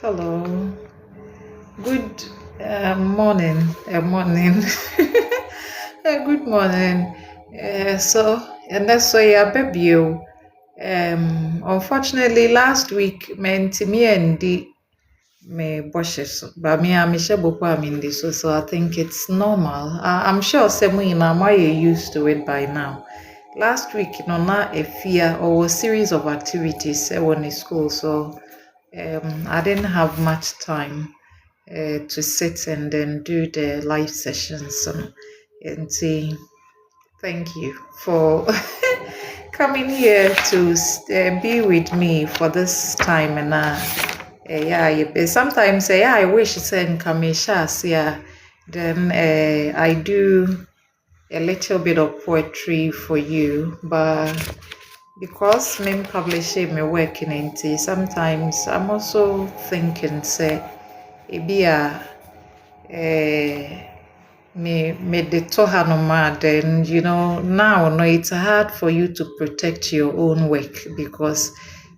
Hello. Good morning. Morning. Good morning. And that's why baby. Unfortunately, last week, meant me and the me bushes, but me, I'm sure I'm in this, so I think it's normal. I'm sure some in my used to it by now. Last week, na a fear or a series of activities when in school, so I didn't have much time to sit and then do the live sessions. And see, thank you for coming here to be with me for this time. And sometimes I wish saying Kamisha, yeah, then I do a little bit of poetry for you, but because me publishing my work in it, sometimes I'm also thinking say ebi a me de to hanoma, then now no, it's hard for you to protect your own work because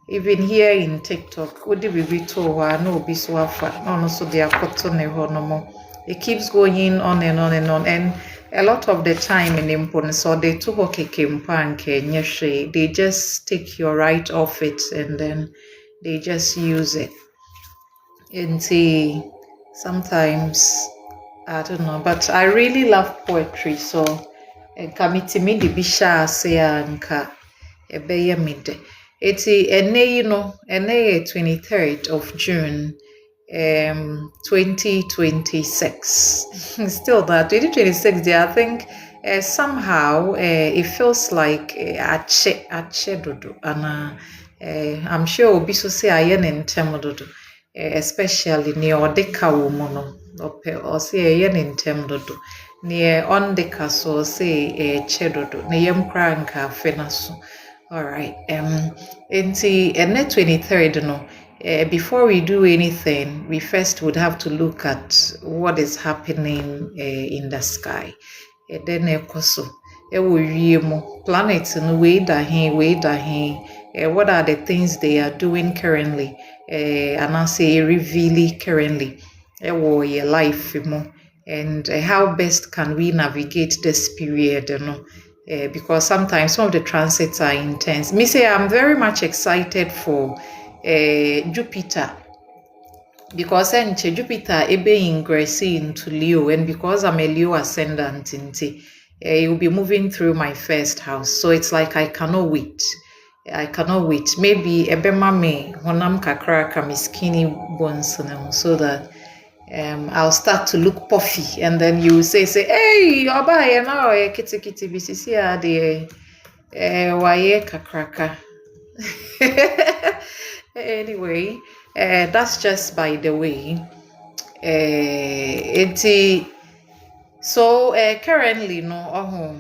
even here in TikTok, what did we to no be so afa no so they are ne honomo. It keeps going on and on and on, and a lot of the time in impon so they to they just take your right off it and then they just use it. And see, sometimes I don't know, but I really love poetry, so committee me the bisha say anka ebeye mide. It's ene 23rd of June 2026. Still that 2026 there, I think somehow it feels like ache dodo and I'm sure obi so say aye ne ntem dodo. Especially near Odeka woman or say a yen in temdodo near on the castle say a chedodo near cranka fenaso. All right. Into and 23rd no. Before we do anything, we first would have to look at what is happening in the sky. Then ekoso planets no way da here. What are the things they are doing currently? And I say revealing currently your life and how best can we navigate this period, because sometimes some of the transits are intense. Me say I'm very much excited for Jupiter because Jupiter ebe ingressing into Leo, and because I'm a Leo ascendant it will be moving through my first house, so it's like I cannot wait. Maybe ebema me honam kakra ka skinny bones so that I'll start to look puffy, and then you say, hey, oba now kitty bisisi de waye kakraka. Anyway, that's just by the way. So currently no.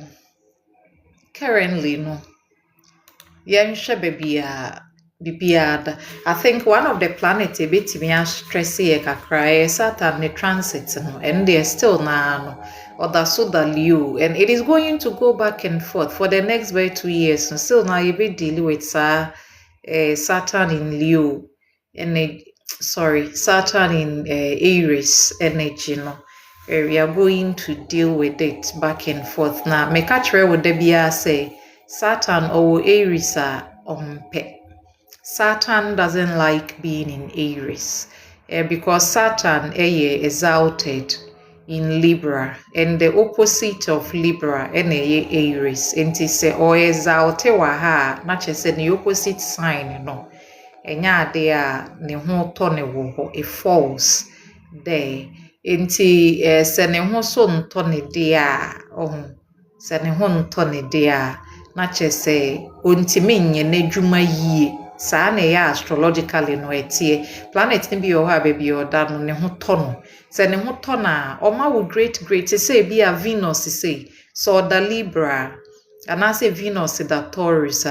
Bibiada. I think one of the planets a bit me stressy kakra Saturn the transit and they're still now or the Soda Leo, and it is going to go back and forth for the next very 2 years. And still now you be dealing with Saturn in Leo and Saturn in Aries energy. We are going to deal with it back and forth. Now, me catch would there be say Saturn or Aries are pet. Saturn doesn't like being in Aries because Saturn is exalted in Libra, and the opposite of Libra Aries. And say or exalted waha, not just the opposite sign, Enya they are ne ho to ne wo it falls there. Nti se ne ho so nto ne de a se ne ho nto ne de a na chese ontimi nye n'adwuma yie saa na ya astrologically no etie planet ne bi o ha baby o da no ne ho to no se ne ho to na o ma wo great say bi a Venus say so da Libra ana say Venus da Taurus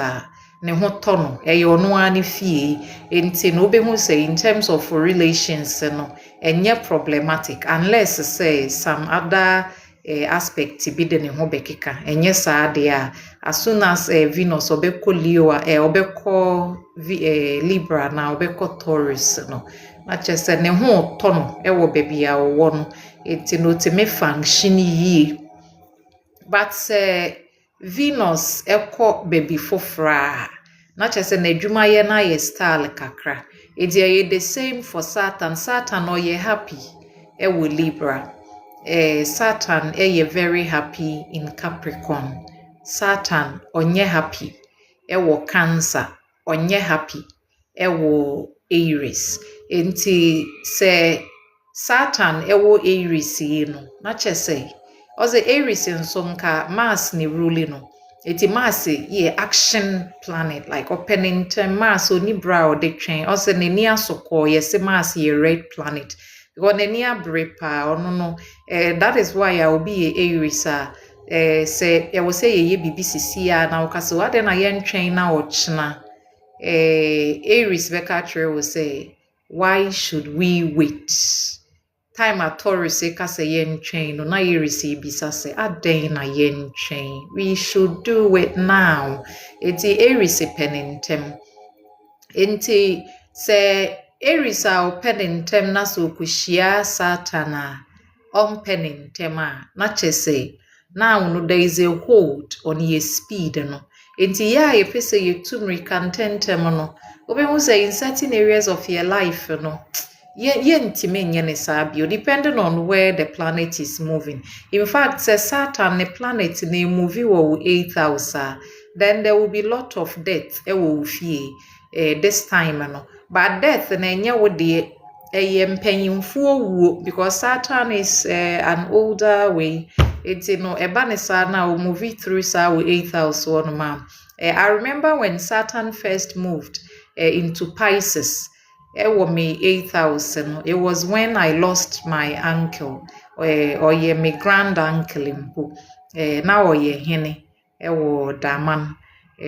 ne ho to no ono ani fie enti no be hu say in terms of relations no enye problematic unless say some other aspect bi de ne ho bekeka enye saa de a as soon as Venus obekọ Leo obekọ Libra na obekọ Taurus no na chese ne ho to no wo baby a wo no enti no teme function yie but Venus ekọ baby fofra na chese na adwuma ye na ye style kakra edi ye the same for Saturn ye happy wo Libra Saturn very happy in Capricorn Saturn onye happy wo Cancer onye happy wo Aries enti se Saturn wo Aries yi no na chese oze Aries nso nka Mars ni rule no eti Mars ye action planet like opening time Mars oni bra o de twen oze ne ni asoko ye se Mars ye red planet because ne ni abrepa ono no that is why I will be Aries say I will say ye BBC na okase wa de na ye ntwen na ochna Aries beka tire will say why should we wait time at Taurus ka say ye ntwen no na Aries bisa say aden na ye ntwen we should do it now eti Aries penentem enti say Aries penentem na so kushia Saturn on penentem na chese now no there is a hold on your speed no enti ya ye pese ye tumri contentem no obehu say in certain areas of your life no ye ntime nye ne sabio depending on where the planet is moving in fact say Saturn the planet na move wo 8th house then there will be lot of death wo fie this time no but death na nye wo de mpanyimfo wuo because Saturn is an older way it's no eba ne sa na o move through sa wo 8th house one ma I remember when Saturn first moved into Pisces me 8th house no it was when I lost my uncle or ye my grand uncle impo now ye hene wo daman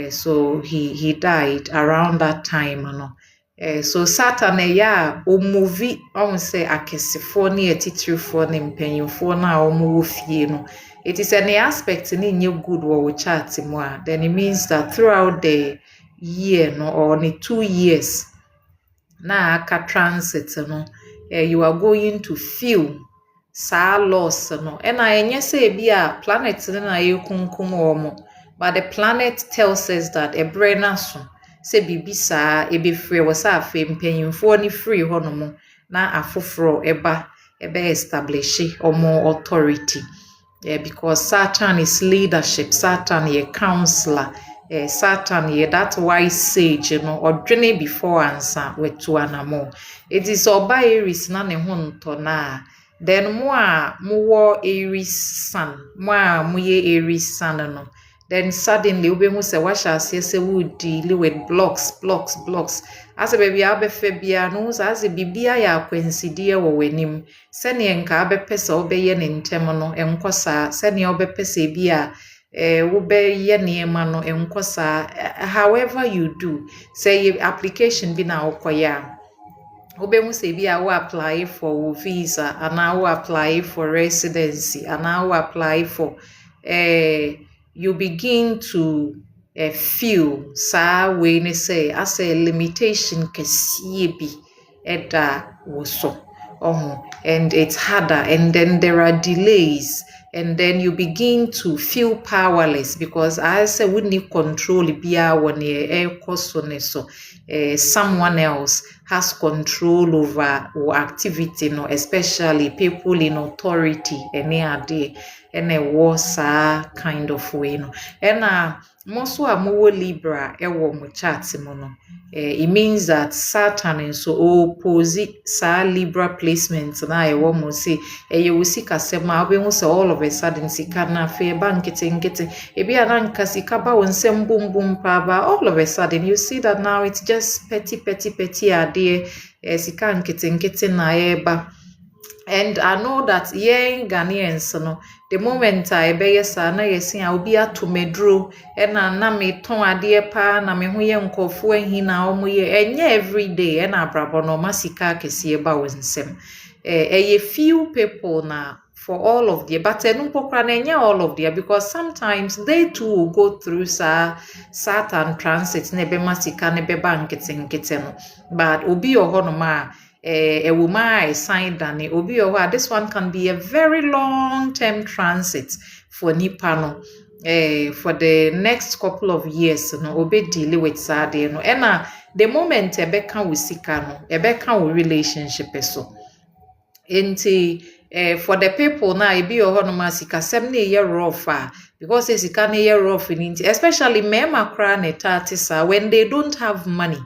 so he died around that time no so Saturn o movie on say akesifo na etitirifo na mpanyimfo na o mo fie no it is an aspect ni nye good wo chart mu a then it means that throughout the year no or the 2 years na aka transit no you are going to feel sa loss no na enye say bia planet na yekunkum omo but the planet tells us that ebrena so say bibisa ebefre wo sa afa mpanyimfo ni free honomo na afoforo ebe establish omo authority because Saturn is leadership Saturn ye counselor Saturn ye that wise sage odwene before answer wetu anamo it is oba Aries na ne ho nto na then mo a mo wo Aries sun mo a mo ye Aries sun no then suddenly ubemu se washa se we deal with blocks as baby abefe bia no as bibia ya kwensidie wo wenim se ne nka abepese obeye ne ntem no enkosa se ne obepese bia wobeye niema no enkosa however you do say application bi na okoya obemu se bia wo apply for visa and now apply for residency and now apply for you begin to feel saa we ne say as a limitation kesiye bi eda woso and it's harder and then there are delays and then you begin to feel powerless because I say we need control bia when so someone else has control over activity no especially people in authority any ade and a was kind of way no and most mo Libra ewo mo chart mo no it means that Saturn so opposite sa Libra placement na ewo mo say you will see kasema obe say all of a sudden sika na fe bank nkete ebi ananka sika ba wonsem bum pa ba all of a sudden you see that now it's just petty ade sika nkete na eba. And I know that yen Ghanaians no the moment I be yesa na yesin a obi atomedro e na me ton ade pa na me ho ye nkofo ahi na omo ye enye every day e na abrabo no masika kese ba wonsem ye few people na for all of the but all of the because sometimes they too will go through Saturn transit ne bema sika ne beba nkete no but obi ohonoma a woman sign dane obi this one can be a very long term transit for nipa no for the next couple of years no obi deal with sade no ena the moment ebeka wo sika no ebeka wo relationship so enti for the people now e be ohonoma sika sem na ye rough because sika na ye rough nti especially mema kra ne tatisa when they don't have money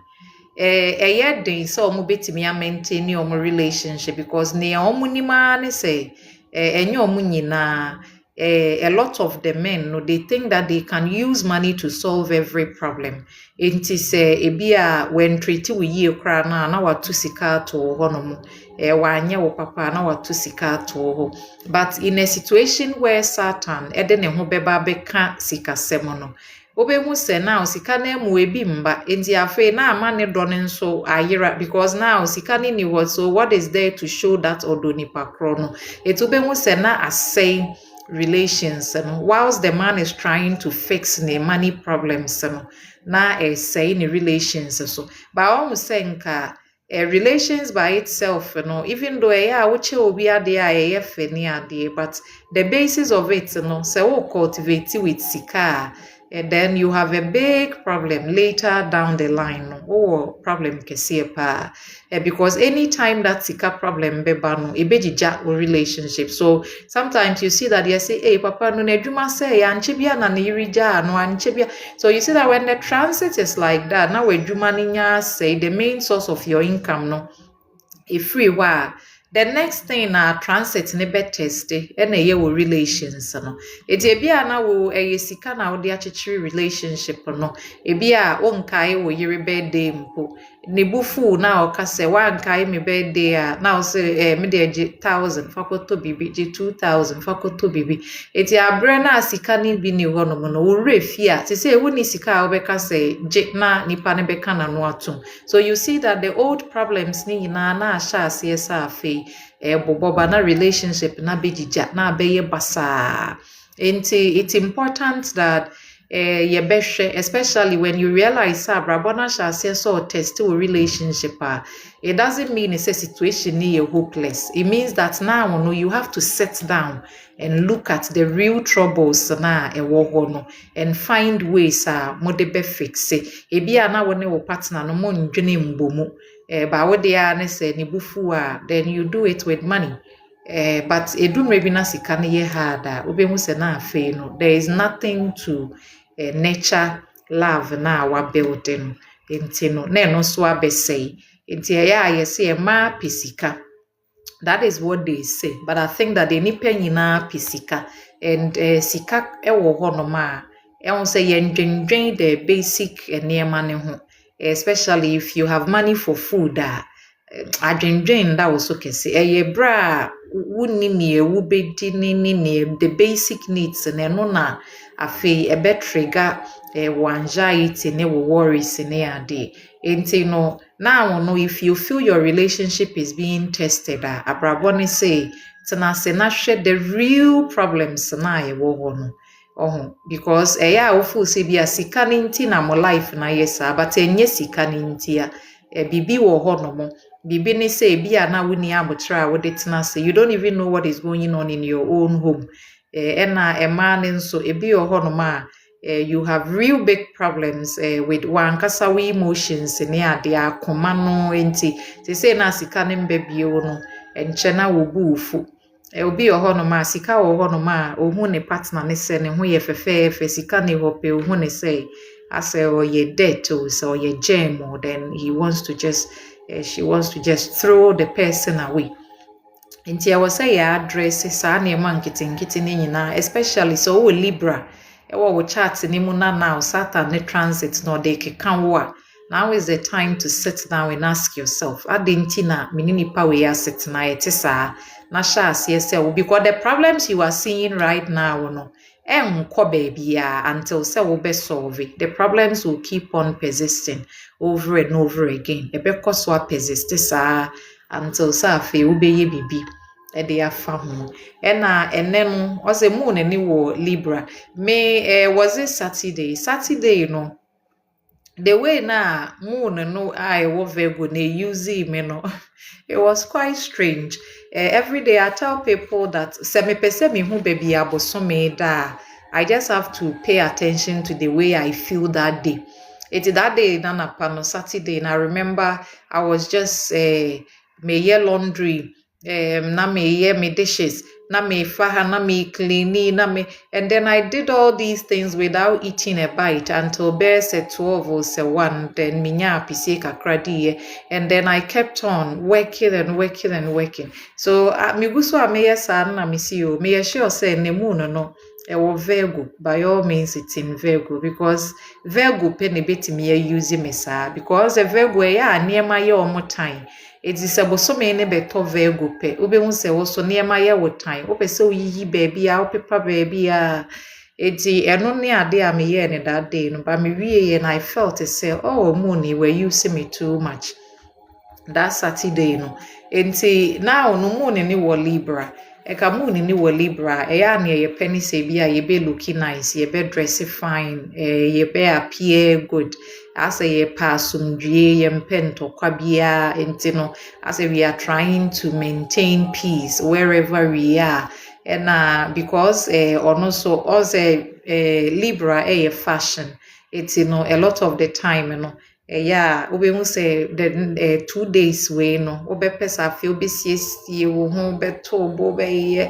yeah den so omo betimi maintain omo relationship because ne omo nima ne say enye omo nyina a lot of the men no they think that they can use money to solve every problem enti say ebia when treat we ye kra na watu sika to honomo wanye wo papa na watu sika to ho but in a situation where Satan ede ne ho beba beka sika semo no obehu se now sika na mu ebi mba enti afa na ama ne do ne nso ayira because now sika ni what so what is there to show that odonipa kro no etubehu se na asay relations whilst the man is trying to fix the money problems na say in relations so but almost saying relations by itself even though uche obi ade a feni ade but the basis of it say we cultivate with sika and then you have a big problem later down the line problem kese pa because anytime that sika problem beba no ebejija relationship so sometimes you see that they say hey papa no na adwuma say anche bia na irija no anche bia so you see that when the transit is like that now adwuma nya say the main source of your income no if free wa the next thing na transit ne be test na ye wo relations no eti ebia na wo sika na wo de achechiri relationship no ebia o nkai wo yire birthday mpo ne bufu na o ka se wa nkai me birthday a na o se me de 1000 fakoto bibi 2000 fakoto bibi eti abre na sika ni bi ni ho no no wo refia se se wo ni sika wo be ka se je na nipa ne be kana no atum so you see that the old problems ni na sha ase sa afi boboba na relationship na bejija na beye basa it's important that especially when you realize brabona shall say so test a relationship it doesn't mean it's a situation near hopeless. It means that now you have to sit down and look at the real troubles na and find ways mo de be fix it ebia na woni wo partner no mo ndwene mbomu ba wo de a ne se ne bufu then you do it with money but edum rebi na sika ne ye hard obehu se na afi no there is nothing to nature love na wa building enti no na no so abesei enti ya yesi ma pisika. That is what they say but I think that the nipa nyina pisika and sika ewo ho no ma won say yendwendwen the basic enema ne ho especially if you have money for food adwendwen that also kese bra wuni ne ewu bedi ni the basic needs ne no na afi ebe trigger anxiety ne worries ne ade enti no now no if you feel your relationship is being tested abraboni say tenase na hwe the real problems na ewo no because eya ofu se bia sika ni nti na mo life na yesa but enye sika ni nti bibi wo ho no mo bibi ni say bia na woni abotra wo de tenase you don't even know what is going on in your own home ena ema ni nso ebi wo ho no ma you have real big problems with one kasawi emotions ne ade akoma no enti say na sika ne mbebie no enche na wo buufu obi oho no ma sika oho no ma ohu ne partner ne se ne ho ye fefefe sika ne hope ohu ne say ase o ye debt so ye gem or then he wants to just she wants to just throw the person away. Enti I was say ya address sa na ma nkiti ne nyina especially so o Libra wo chart ni mu na now Saturn ne transit no de keka wo now is the time to sit down and ask yourself adentina menini pa we asset na yetisa na sha ase because the problems you are seeing right now no enko baby until say we be solve it. The problems will keep on persisting over and over again e be so persist until say afi we be ye bibi de afa ho na ene no ose moon ni wo Libra me was it Saturday no the way na moon no I wo Virgo na use me no it was quite strange. Every day I tell people that se me pese me hu baby abosome da I just have to pay attention to the way I feel that day. It's that day na pano Saturday and I remember I was just me laundry na me me dishes na me faha na me cleaning na me and then I did all these things without eating a bite until bear said 12 or say 1 then minya pisi kakra and then I kept on working and working and working so me guso a me sa na me see o me sure say ne moon no ewo Virgo by all means it's in Virgo because Virgo pe ne betimi use me sa because a Virgo ya niema ye omo time it is a bosome ne beto Virgo pe obehu se wo so niema ye wo time wo pese oyiyi baby a wo pepa baby a eti eno ne ade a me ye ne that day no but me wie and I felt it say oh moon were using me too much that Saturday no enti now no moon ni wo Libra eka moon ni wo Libra ya na ye penny say bia ye be looking nice ye be dress fine ye be appear good as a pasumdue ye mpento kwa bia enti no as we are trying to maintain peace wherever we are and because also Libra a fashion it's a lot of the time yeah, we say the 2 days way no obepesa feel be siesie wo ho beto obeye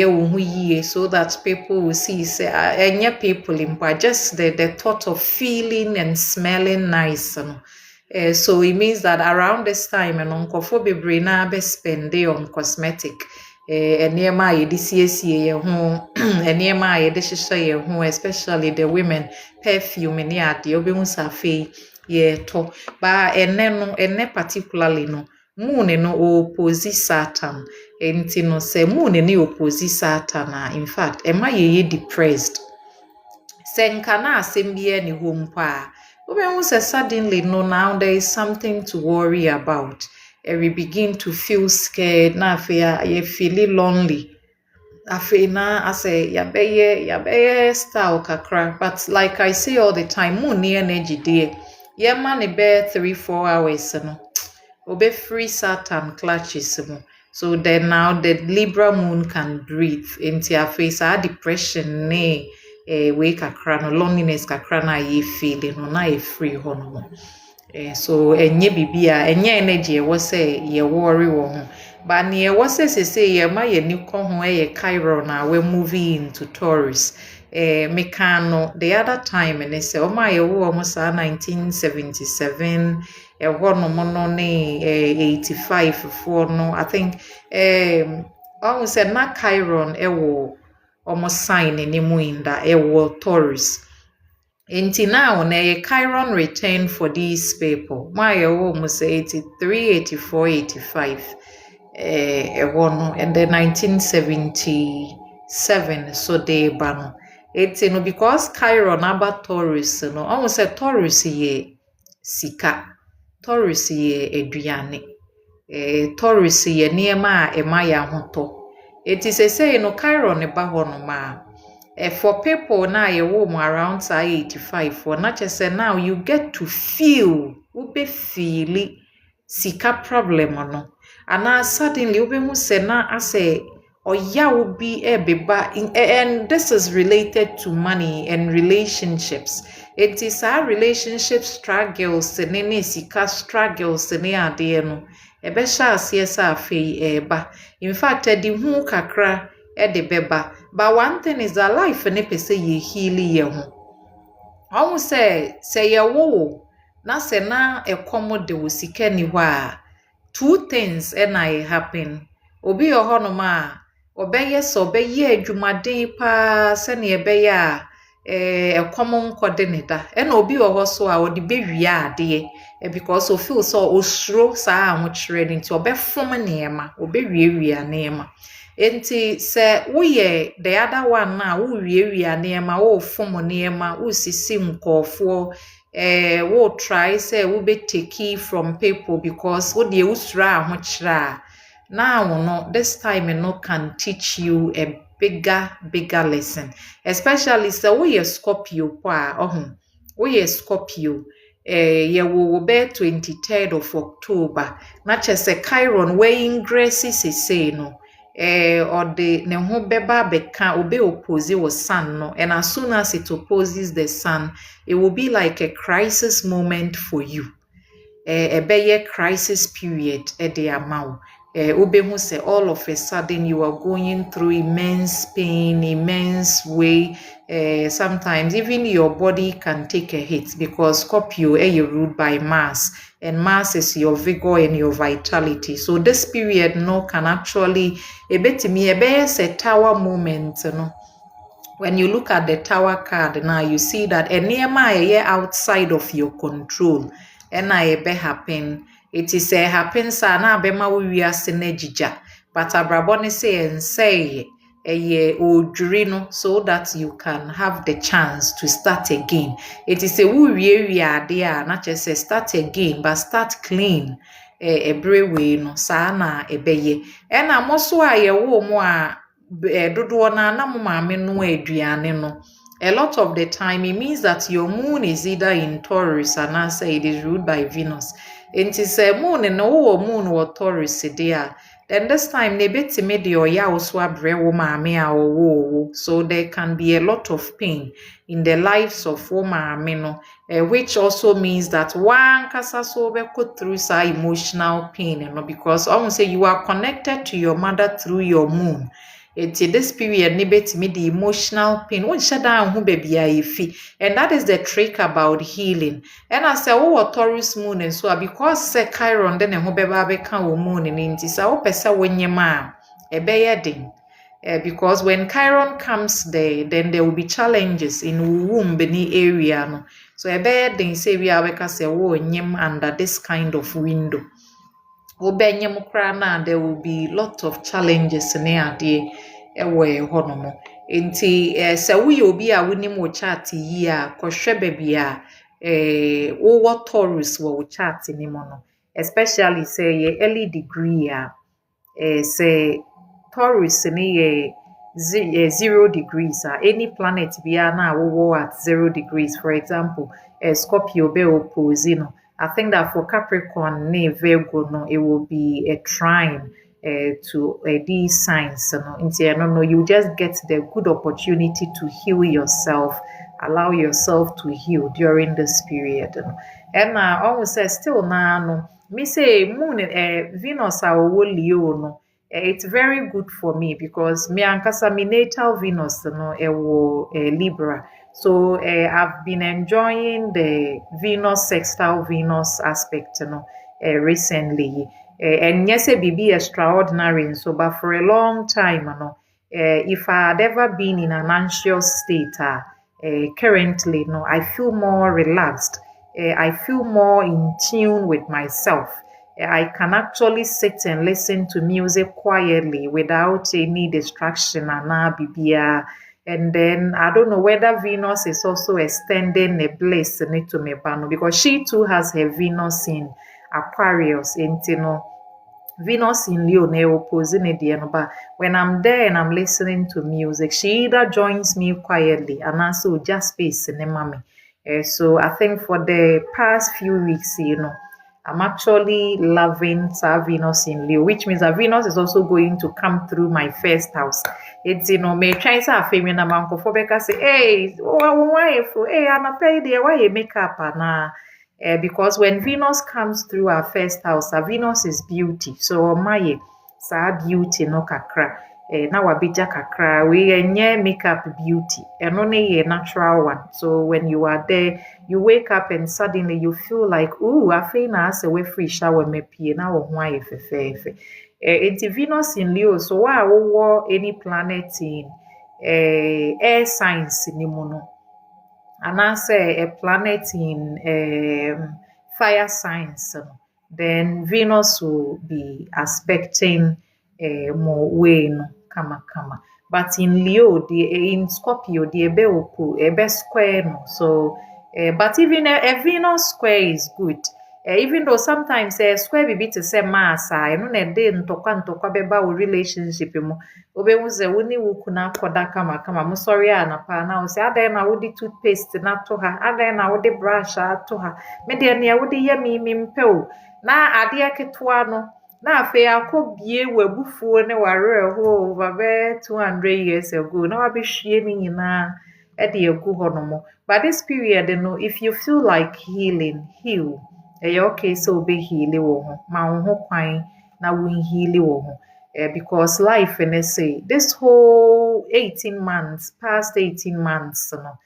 wo ho yie so that people will see say enya people impa just the thought of feeling and smelling nice so it means that around this time nkofo bebre na be spend on cosmetic enema a yedi siesie ye ho enema a yedi hyehyɛ ye ho especially the women perfume ne ade obehu safe ye to ba ene particularly no moon no oppose Saturn enti no se moon ni oppose Saturn in fact ema ye depressed senka na asem bia ni home pa obehu se suddenly no now there is something to worry about. We begin to feel scared na afia you feel lonely afia na ase ya beye style kakra but like I say all the time moon ni energy there ye man be 3-4 hours no obe free Saturn clutches mo so then now the Libra moon can breathe into your face depression ne we kakra no loneliness kakra na ye feeling no na ye free hono so enye bibia enye energy wo say ye worry wo ho but ne wo say ye ma ye ni ko ho Chiron na we moving into Taurus me can no the other time and say o ma ye wo mo sa 1977 ho no mo no ne 85 for no I think I say na Chiron wo almost sign ni mu inda wo Taurus. Until now, Chiron return for these people. My almost 83, 84, 85. And then 1977, so they ban. It's because Chiron about Taurus, almost a Taurus ye sika, Taurus ye eduane, Taurus ye niema emaya honto. It is a say Chiron eba honoma. For people now you warm around 85 for not just say now you get to feel ube feely sika problem no and suddenly ube mu say na ase oya will be beba and this is related to money and relationships. It is our relationship struggles ne sika struggles ne ade no ebe sha asiesa afei eba in fact the hu kakra de beba but one thing is that life ne pese ye healing ye ho I say ye wo na se na ekomo de wo sika ni ho a two things na happen obi ho no ma obeye so obeye adwumaden pa se ne ebeye a ekomo nkode ne da na obi ho so a odi bewia ade because o feel so osuro sa a mo kire nti obefom neema obewiewia neema. Enti se woye the other one na wo wiewia neema wo fom neema wo sisi nkofo wo try say wo be take from people because wo de usura ho kira Now, no, this time no can teach you a bigger lesson. Especially so we a Scorpio pa we a Scorpio. Yeah, we will be 23rd of October. Not just a Chiron weighing graces is say no. Or the ne ho beba beka obe oppose was sun no, and as soon as it opposes the sun, it will be like a crisis moment for you. A beye crisis period the amount. Obehu say all of a sudden you are going through immense pain, immense way. Sometimes even your body can take a hit because Scorpio you're ruled by Mars, and Mars is your vigor and your vitality. So this period no can actually a bit me a tower moment, you know. When you look at the tower card now, you see that a nearby outside of your control. And I be happen. It is a happen sana bema we are senejija. But abrabone say and say a odrino so that you can have the chance to start again. It is a we are there, not just a start again, but start clean. A brewe no sana ebeye. And I'm also a woman. Dodoɔ na mo maame no aduane no, a lot of the time it means that your moon is either in Taurus and answer it is ruled by Venus. Nti sɛ moon no wo moon wɔ Taurus there, then this time ne betime de ɔyɛ also abrɛ wo maame a ɔwɔ. So there can be a lot of pain in the lives of wo maame no, which also means that one kasa so bɛkɔ through some emotional pain, you know, because I won't say you are connected to your mother through your moon. Until this period, me the emotional pain. One shut down who baby and that is the trick about healing. And I say, oh, Taurus moon and so because say Chiron then who baby can moon in it is our pesa when your ma a bayading. Because when Chiron comes there, then there will be challenges in womb beneath area. No? So a bayading say we are say oh under this kind of window. There will be lot of challenges in there honomo. Nti sɛ woyɛ obi a wonim wo chart yi a kɔhwɛ baabi a wowɔ Taurus wɔ wo chart ni mu no, especially sɛ yɛ early degree a sɛ Taurus ni yɛ 0 degrees any planet biara na wowɔ at 0 degrees, for example Scorpio be oppose no. I think that for Capricorn ne Virgo no, it will be a trine to these signs. You just get the good opportunity to heal yourself, allow yourself to heal during this period. And I always say still now, no, me say moon Venus our Leo no. It's very good for me because me ankasa mi natal Venus no Libra. So I've been enjoying the Venus sextile Venus aspect recently. And yes, it be extraordinary. So, but for a long time, if I had ever been in an anxious state, currently, I feel more relaxed. I feel more in tune with myself. I can actually sit and listen to music quietly without any distraction. And then I don't know whether Venus is also extending a bliss to me, because she too has her Venus in Aquarius, Venus in Leo opposing but when I'm there and I'm listening to music, she either joins me quietly and also just space in mommy. So I think for the past few weeks, I'm actually loving Venus in Leo, which means that Venus is also going to come through my first house. It's may try to feminine amount of say, hey, I'm pay there, why you make up because when Venus comes through our first house, our Venus is beauty. So my beauty no kakra. Now abija kakra we makeup beauty and only a natural one. So when you are there, you wake up and suddenly you feel like, ooh, I feel nice away free shower me pee now why if it's Venus in Leo. So why war any planet in air signs in the mono. And I say a planet in fire signs, then Venus will be aspecting more way kama. But in Leo, in Scorpio, the ebe square no. So, but even a Venus square is good. Even though sometimes square bibi te say mass no na de ntokwa beba wo relationship mu obehu se woni wo kuna koda kama mo sorry anapa na wo se adan na wo di toothpaste na to ha adan na wo di brush to ha me de na wo di yami mpe o na ade aketoa no na afe akobie wabufuo ne ware ho over 200 years ago na wabehwie ni nyina e de egu honomo. But this period no if you feel like heal okay so be heal wo ho ma wo ho kwan na wo heal wo ho because life and say this whole 18 months past 18 months no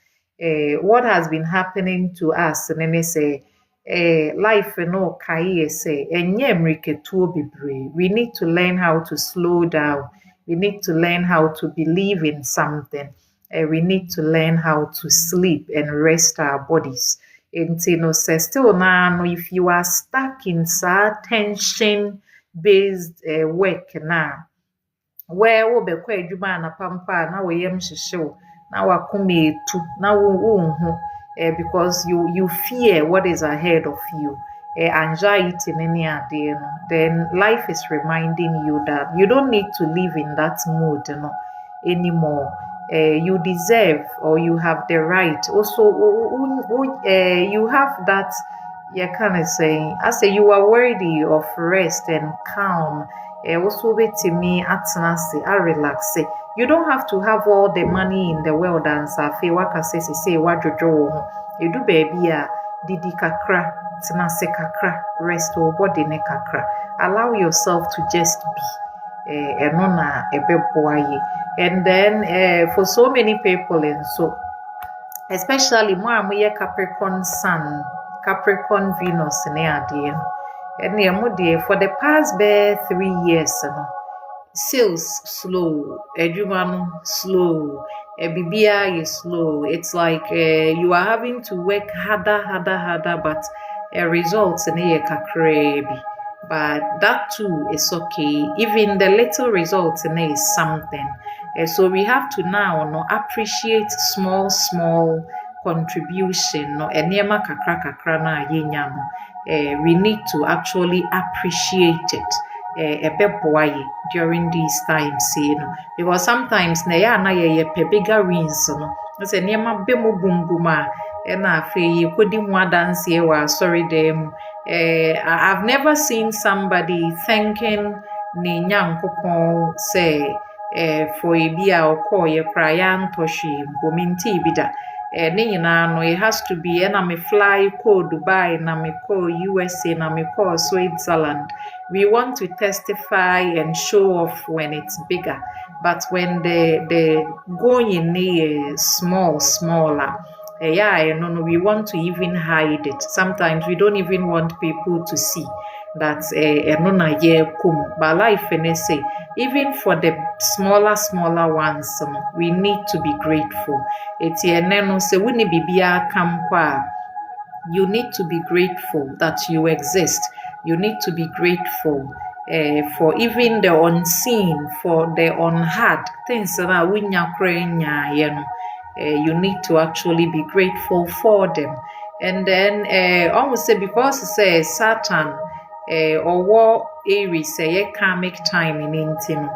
what has been happening to us and then say life no kai say enye mriketuo bebre. We need to learn how to slow down. We need to learn how to believe in something. We need to learn how to sleep and rest our bodies. Still now, if you are stuck in tension based work now, where wo bekọ adwuma anapampa na wo yam hyehyew na wakoma etu na wo because you fear what is ahead of you, anxiety then life is reminding you that you don't need to live in that mood anymore. You deserve or you have the right also you have that kind of saying I say you are worthy of rest and calm. Also betimi atena se relax. You don't have to have all the money in the world and safe waka say wadwojo wo ho edu baby a didi kakra tena se kakra rest your body ne kakra. Allow yourself to just be eno na ebeboaye. And then for so many people and so especially mo amoye Capricorn Sun, Capricorn Venus ne ade and for the past 3 years sales slow, edwuma slow, bibia is slow. It's like you are having to work harder, but results ne kakra bi. But that too is okay. Even the little results is something. So we have to now appreciate small contribution. Enema kakra na yenya no. We need to actually appreciate it during these times, because sometimes na bigger wins say enema bemu boom na afi kodi ho adanse wa sorry dem. I've never seen somebody thanking ne nyankopon say for ebia okoye kraya ntohwe bominti bida. It has to be na me fly ko Dubai, na me ko USA, na me ko Switzerland. We want to testify and show off when it's bigger, but when the going is smaller, we want to even hide it. Sometimes we don't even want people to see that but life and say even for the smaller ones we need to be grateful. It's say we need you need to be grateful that you exist. You need to be grateful for even the unseen, for the unheard things that we you need to actually be grateful for them. And then almost say because it says Saturn or war Aries say karmic time in intino,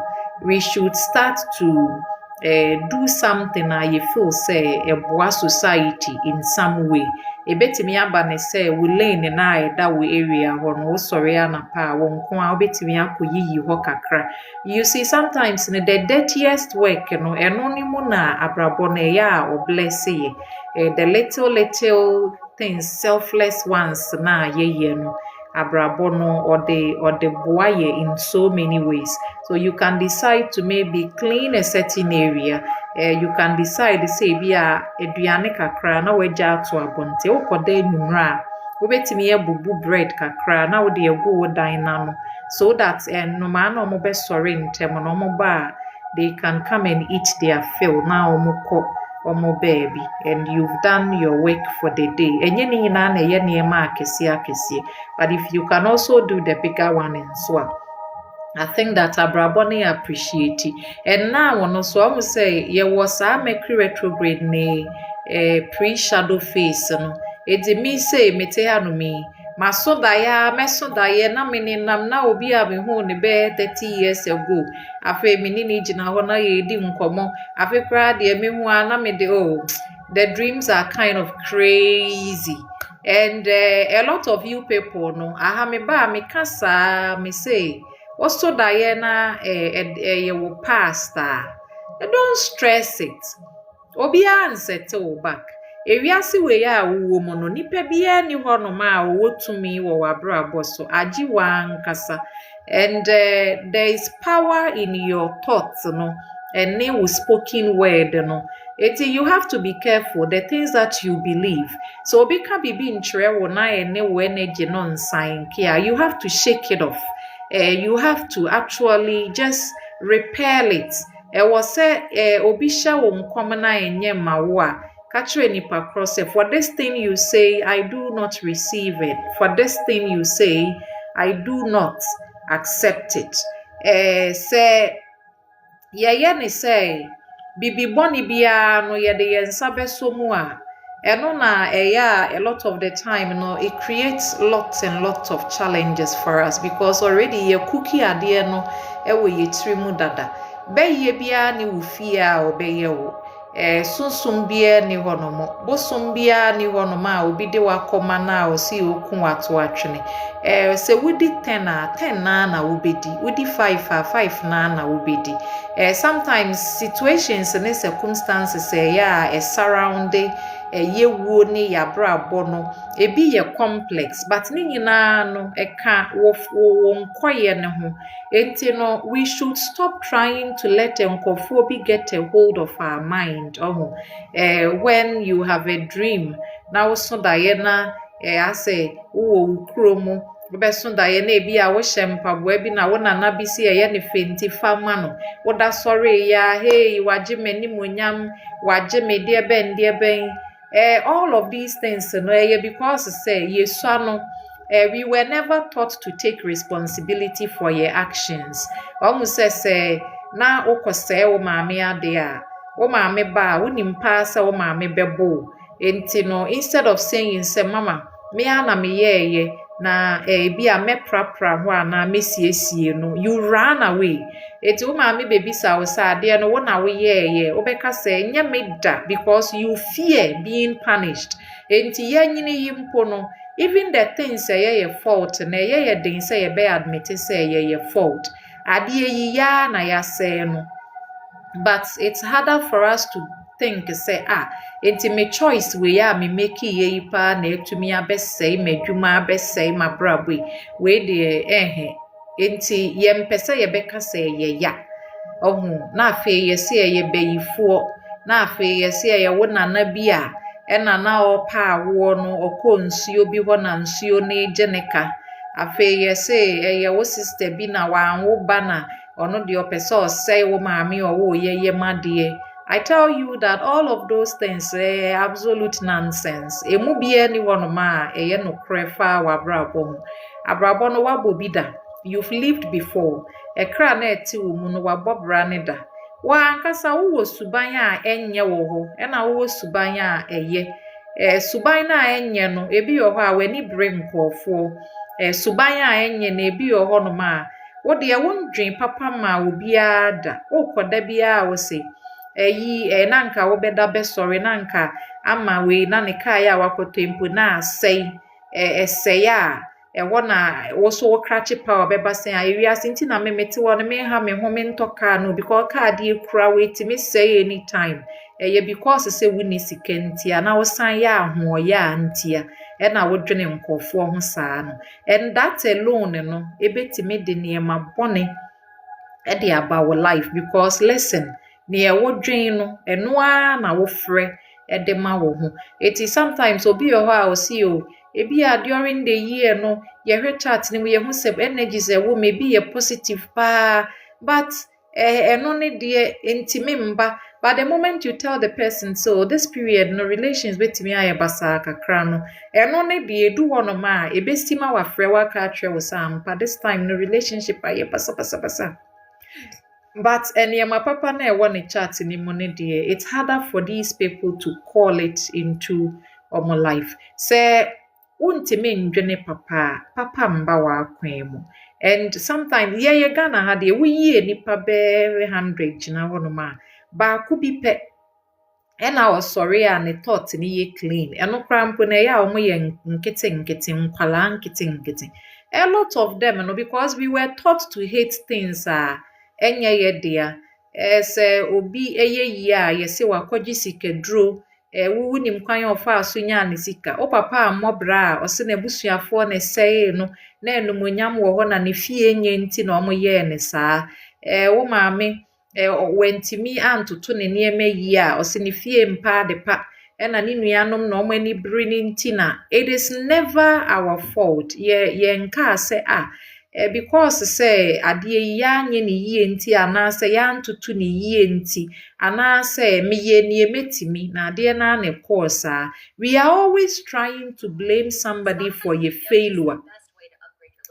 we should start to do something you feel say a boa society in some way. Ebetimi aba ne say we learn na that we area ho sorry anapa won ko a obetimi akoyiyi ho kakra. You see sometimes in the dirtiest work eno ni mu na abrabo na ya o bless ye. The little things, selfless ones na ye no abrabo no or the boaye in so many ways. So you can decide to maybe clean a certain area. You can decide say bia eduane kakra na wagya to abonte okoda enumra obetimi ebubu bread kakra na wo de egu wo dan na no so that no man no mo be sorry ntem no mo ba they can come and eat their fill now omo baby, and you've done your work for the day. Enye ni na na ye niema akesi. But if you can also do the bigger one and so on, I think that abraboni appreciate it. And now one also I say ye was a Mercury retrograde ne pre shadow phase no. It mean say mete hanu me masodaya mesodaya na meninam na obi a me hu ne be 30 years ago afa menini gina ho na ye di nkomo afa kra de me hu na me de the dreams are kind of crazy. And a lot of you people no aha me ba me kasa me say also Diana you past don't stress it obi an settle back ewiase we ya wo mo no nipa bia ni ho no ma wotumi wo wabrabo so agi wankasa. And there is power in your thoughts no and name with spoken word no. You have to be careful the things that you believe. So obi ka bibi nkyere wo na ene wo energy no nsan kia you have to shake it off. You have to actually just repel it. Was say obi sha wo nkom na enye mawo a ka kire nipa cross for this thing you say I do not receive it. For this thing you say I do not accept it. Say ye ni say bibi boni bia no ye de yensa beso mu a eno na a lot of the time it creates lots and lots of challenges for us because already ye cookie ade no ewo ye tiri mu dada be ye bia ni wo fia obeye wo sunsum bia ni honomo bosum bia ni honoma obi de wakoma na osi okun ato atwene se wudi 10 na wobedi wudi 5 na wobedi sometimes situations and circumstances surround yewu ni yabrabo no ebi ye complex but ni nyina no eka wo nkoye ne ho enti no we should stop trying to let enkofu be get a hold of our mind when you have a dream now so Diana I say wo kromo beso Diana ebi a wo hyempabo ebi na wo nana bi si ye ne fenti fama no wo da sorry ya hey waje mani monyam waje me de ben all of these things because say yesuano we were never taught to take responsibility for your actions. Almost say na okose wo maame ade a wo maame ba wo nimpa sa wo maame bebo enti no instead of saying say mama me ana me ye na bi a me prapra ho ana mesiesie no you run away eti wo maame bebi sa wo sa ade no wo na wo ye wo beka say nya me da because you fear being punished enti ya nyini yimpo no even the things say your fault na ye den say be admit say your fault ade yi ya na ya say no. But it's harder for us to think say enti me choice we ya me make ye pa na etumi abesai madwuma abesai mabrabwe we de enti ye mpese ye beka say ye ya na afa ye se ye bayifo na afa ye se ye wo nana bi a na opa awo no okonsuo bi ho na nsuo na ejeneka afa ye se ye wo sister bi na wanwo ba na ono de opese say wo maami owo ye made. I tell you that all of those things absolute nonsense. Emu bia ni wono ma ye no krefa wabrabo abrabo no wabobida you've lived before ekra na eti wo mu no wabobra ne da wa ankasa wo suban a enye wo ho na wo suban a eye suban na enye no ebi yo ho a wani bring nkofo suban a enye na ebi yo ho no ma wo de wondwen papa ma obi ada wo koda bia wo se na nka wo beda be sorry na nka ama we na ne kai a wakotempo na asai eseya wo na wo so wo krache power beba sen a ewiase nti na memete wo no me ha me ho me ntoka no because card e kura wait me say anytime because say we ni sikentia na wo san ya ho ya ntia na wo dwene nkofo ho saa no and that alone no ebetime de niema bone de about our life because listen near wo dwen no eno a na wo frɛ de ma wo ho it is sometimes obi yo ho a o see o ebi a during the year no ye hwe chat ni we hu seb energies wo maybe ye positive pa but eno ne de intime mba. But the moment you tell the person so this period no relations betimi aye basa kakra no eno ne de edu wono ma ebestima wa frɛ wa ka atwe wo sam pa this time no relationship aye basa. But my papa na one chat ni money dear. It's harder for these people to call it into my life. Say wontimi ndwene papa mba w'akwan mu. And sometimes ye Ghana ha de woyie nipa be 100 gyina hɔ no ma baako bi pɛ ɛna ɔsɔre a ne thought ne yɛ clean ɛno kora mpo na ɛyɛ a ɔmo yɛ nkete nkwalaa nkete. A lot of them no, because we were taught to hate things ɛnyɛ yɛ dea sɛ obi ɛyɛ yie a yɛsɛ wakɔgye sikaduro wuwu nim kwan ɔfa so nya ne sika o papa ammɔbra a ɔsɛ na abusuafoɔ ne sɛe no na enumonyam wɔ hɔ na ne fie nye nti na ɔmo yɛɛ ne saa wo maame wantimi antoto ne nneɛma yie a ɔsɛ ne fie mpa de pa ɛna ne nuanom na ɔmo ani bere ne nti na it is never our fault yɛnka sɛ because say adeɛ yanye ne yie nti anaasɛ yantoto ne yie nti anaasɛ meyɛ nie metimi na adeɛ na ne course we are always trying to blame somebody for your failure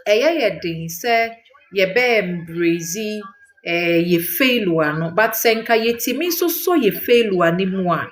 ɛyɛ den sɛ yɛbɛ embrace your failure no but sɛ nka yɛtimi so your failure ne mu a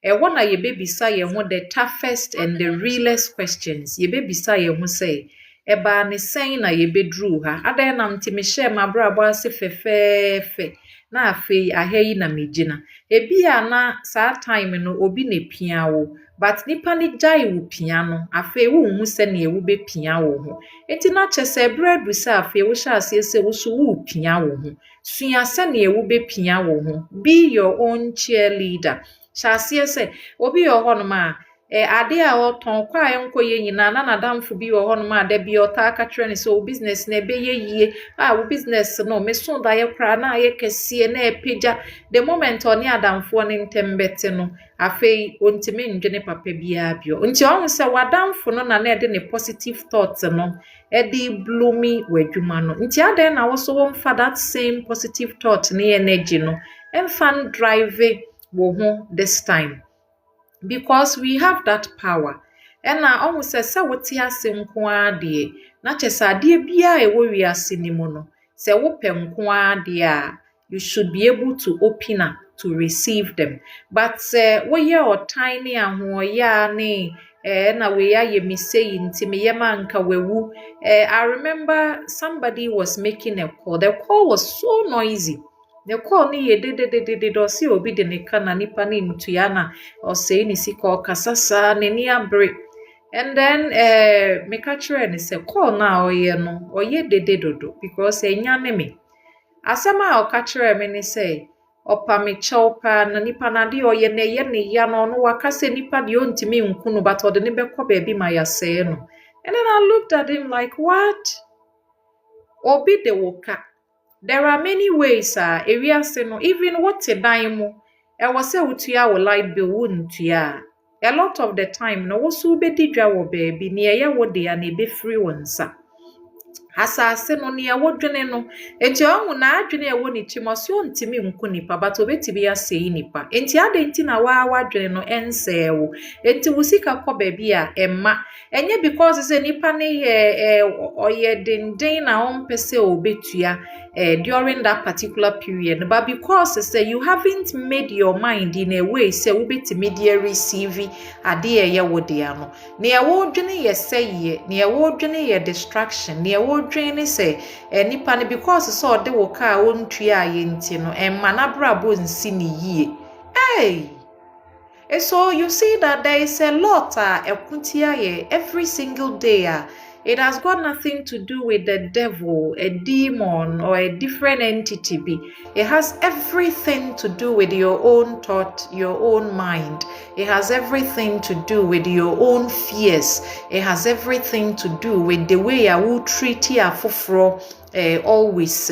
ɛwɔ na yɛbɛbisa yɛn ho the toughest and the realest questions yɛbɛbisa yɛn ho sɛ ɛbaa ne sɛn na yɛbɛduru ha adan nam ntimi hyɛ mabrabɔ ase fɛfɛɛfɛ na afei aha yi na megyina ebi a na saa time no obi na pia wo but nipa ne gyae wo pia no afei wo hu sɛ ne wo be pia wo ho enti na kyɛ sɛ breadu sɛ afei wo hyɛ ase sɛ wo so wo pia wo ho sua sɛ ne wo be pia wo ho be your own cheerleader hyɛ ase sɛ obi yɛ hɔ no ma ade a ɔtɔn kwa enko ye nyina na nadamfo bi wɔ hɔ no ma da bi ɔta aka kyerɛ ne sɛ o business na ebe yie wo business no me so da ye kra na ye kɛseɛ na epagya the moment ɔne adamfo ne ntem bɛte no afei ontimi ndwene papa bia bio nti ɔhu sɛ wadamfo no na ɛde ne positive thoughts no ɛde bloomi wadwuma no nti adan na wo so womfa that same positive thought ne energy no emfa drive wo ho this time because we have that power ɛna ɔmo sɛ wote ase nko adeɛ na kyɛ sɛ adeɛ bia ɛwɔ wiase ni mu no sɛ wopɛ nko adeɛ a you should be able to open up to receive them but woyɛ ɔtan ne ahoɔyɛ ne na we ayɛ me say nti me yɛma nka wawu I remember somebody was making a call the call was so noisy. The call ni ye de dosi obi de ne kana nipa ni ntua na ɔsɛe ne sika ɔkasasa ne ni abre and then me ka kyerɛ ne sɛ call na ɔyɛ no ɔyɛ de dodo because enya ne me asɛm a ɔka kyerɛ me ne sɛ ɔpa me kyɛw pa na nipa na de ɔyɛ ne yɛ ne ya no no waka sɛ nipa de ontimi nku no but ɔde ne bɛkɔ baabi ma yɛsɛe no and then I looked at him like what obi de woka. There are many ways ewiase no even what dan mu ɛwɔ sɛ wotua wo light bill wontua a lot of the time no wo so bedi dwa wo baabi ne ɛyɛ wo de a na ebefiri wo nsa asase no ne ɛwɔ dwene no enti ɔhu na adwene ɛwɔ ne tim ɔso ontimi nku nipa but obetibi asɛe nipa enti ade enti na wa dwene no ɛnsɛe wo enti wo sika kɔ baabi a ɛma ɛnyɛ because sɛ nipa ne ɔyɛ denden na ɔmpɛ sɛ obetua during that particular period but because say you haven't made your mind in a way say wobetimi de receive ade ɛyɛ wo de ano ne ɛwɔ dwene yɛ sɛye ne ɛwɔ dwene yɛ distraction ne ɛwɔ dwene sɛ nipa ne because sɛ ɔde wo kaa wontua ayɛ nti no ɛma na brabo nsi ne yie so you see that there is a lot ɛkuntia yɛ every single day it has got nothing to do with the devil, a demon, or a different entity. It has everything to do with your own thought, your own mind. It has everything to do with your own fears. It has everything to do with the way I will treat you always.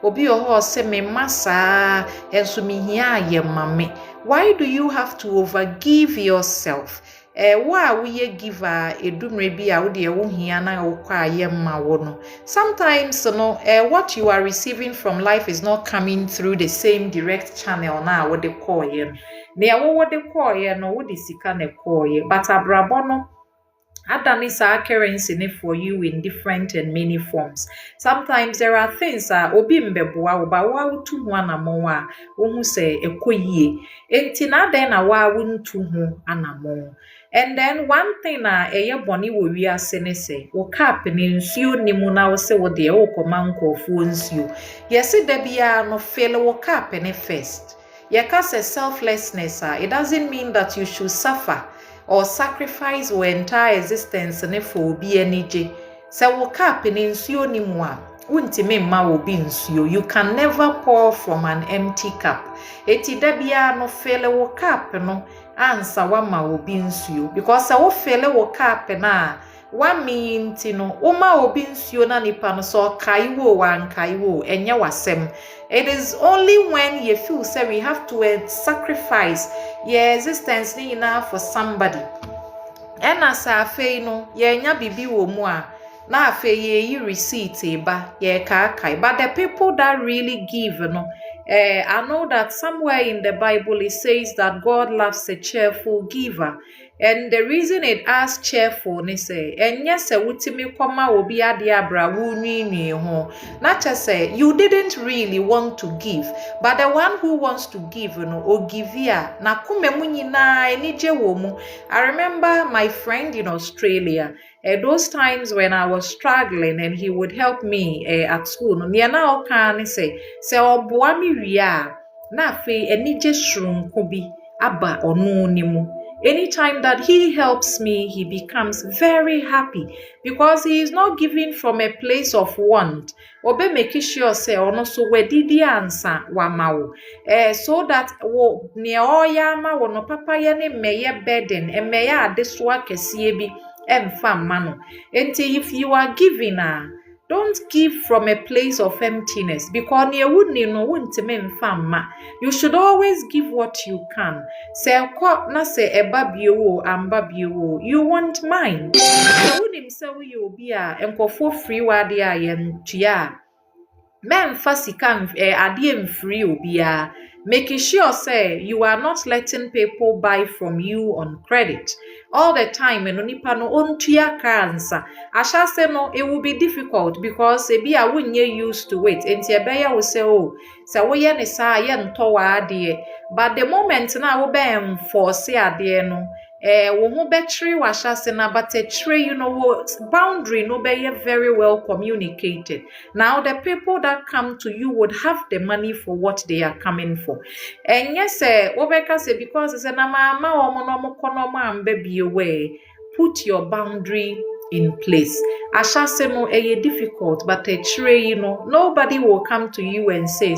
Obi oho se me masa enso mi hia ye mame. Why do you have to overgive yourself? Wa we giver edumre bi a wo de wo hia na wo kwa ayemma wo no sometimes what you are receiving from life is not coming through the same direct channel na wo de call ye ne wo de call ye no wo de sika na call ye but abrabo no Adani saa currency ne for you in different and many forms. Sometimes there are things obi mbeboa oba wa utu ho anamon a wohu se ekoyie. Enti na den na wa wuntu ho anamon. And then one thing na eye boni wo wiase ne se wo cap ne nsuo nimu na wo se wo de wo koma nkofo nsuo. Yesi da bia no fill wo cap ne first. Yeka se selflessness it doesn't mean that you should suffer or sacrifice your entire existence ne for obi anije. Se wo cap ne nsuo ni mu a wuntimi mma obi nsuo. You can never pour from an empty cup. Eti da bia no fill wo cap no ansa wa ma obi nsuo, because se wo fill wo cap na wa minti no uma obi nsuo na nipa no so kaiwo wan kaiwo enye wasem. It is only when you feel say we have to sacrifice your existence ni na for somebody. Ena sa afei no ye nya bibi wo mu a na afei ye yi receipt eba ye ka kai. But the people that really give no I know that somewhere in the Bible it says that God loves a cheerful giver. And the reason it asks cheerful ni say enye se wutimi kwama obi ade abra wu nwi ho. Not just say you didn't really want to give, but the one who wants to give no o give ya na kume mu nyina enije wo mu. I remember my friend in Australia. Those times when I was struggling and he would help me at school, no near now can say oboa mi ria na fe enije shrunko bi aba onu nimu. Anytime that he helps me, he becomes very happy because he is not giving from a place of want. Obe make sure say ono so wedidi ansa wa mawo. So that wo ne oya ma wo no papa ye ne meye burden e meye adesoa kese bi emfa mano. Enti if you are giving don't give from a place of emptiness, because you should always give what you can. Say na say eba bio amba bio, you won't mind. You be a enkofo free wade a yen tua. Men fasika adie free obia. Making sure say you are not letting people buy from you on credit all the time. And nipa no ontua kansa asha say no, it will be difficult because ebi a wunye used to it. Enti ebeya wo say oh say wo ye ne sa ye nto wa ade, but the moment na wo be enforce ade no wo ho betri washa say na, but you know boundary no be very well communicated. Now the people that come to you would have the money for what they are coming for. And yes, Obeka say because it's a mama or monomo baby away, put your boundary in place. Asha say no difficult, but nobody will come to you and say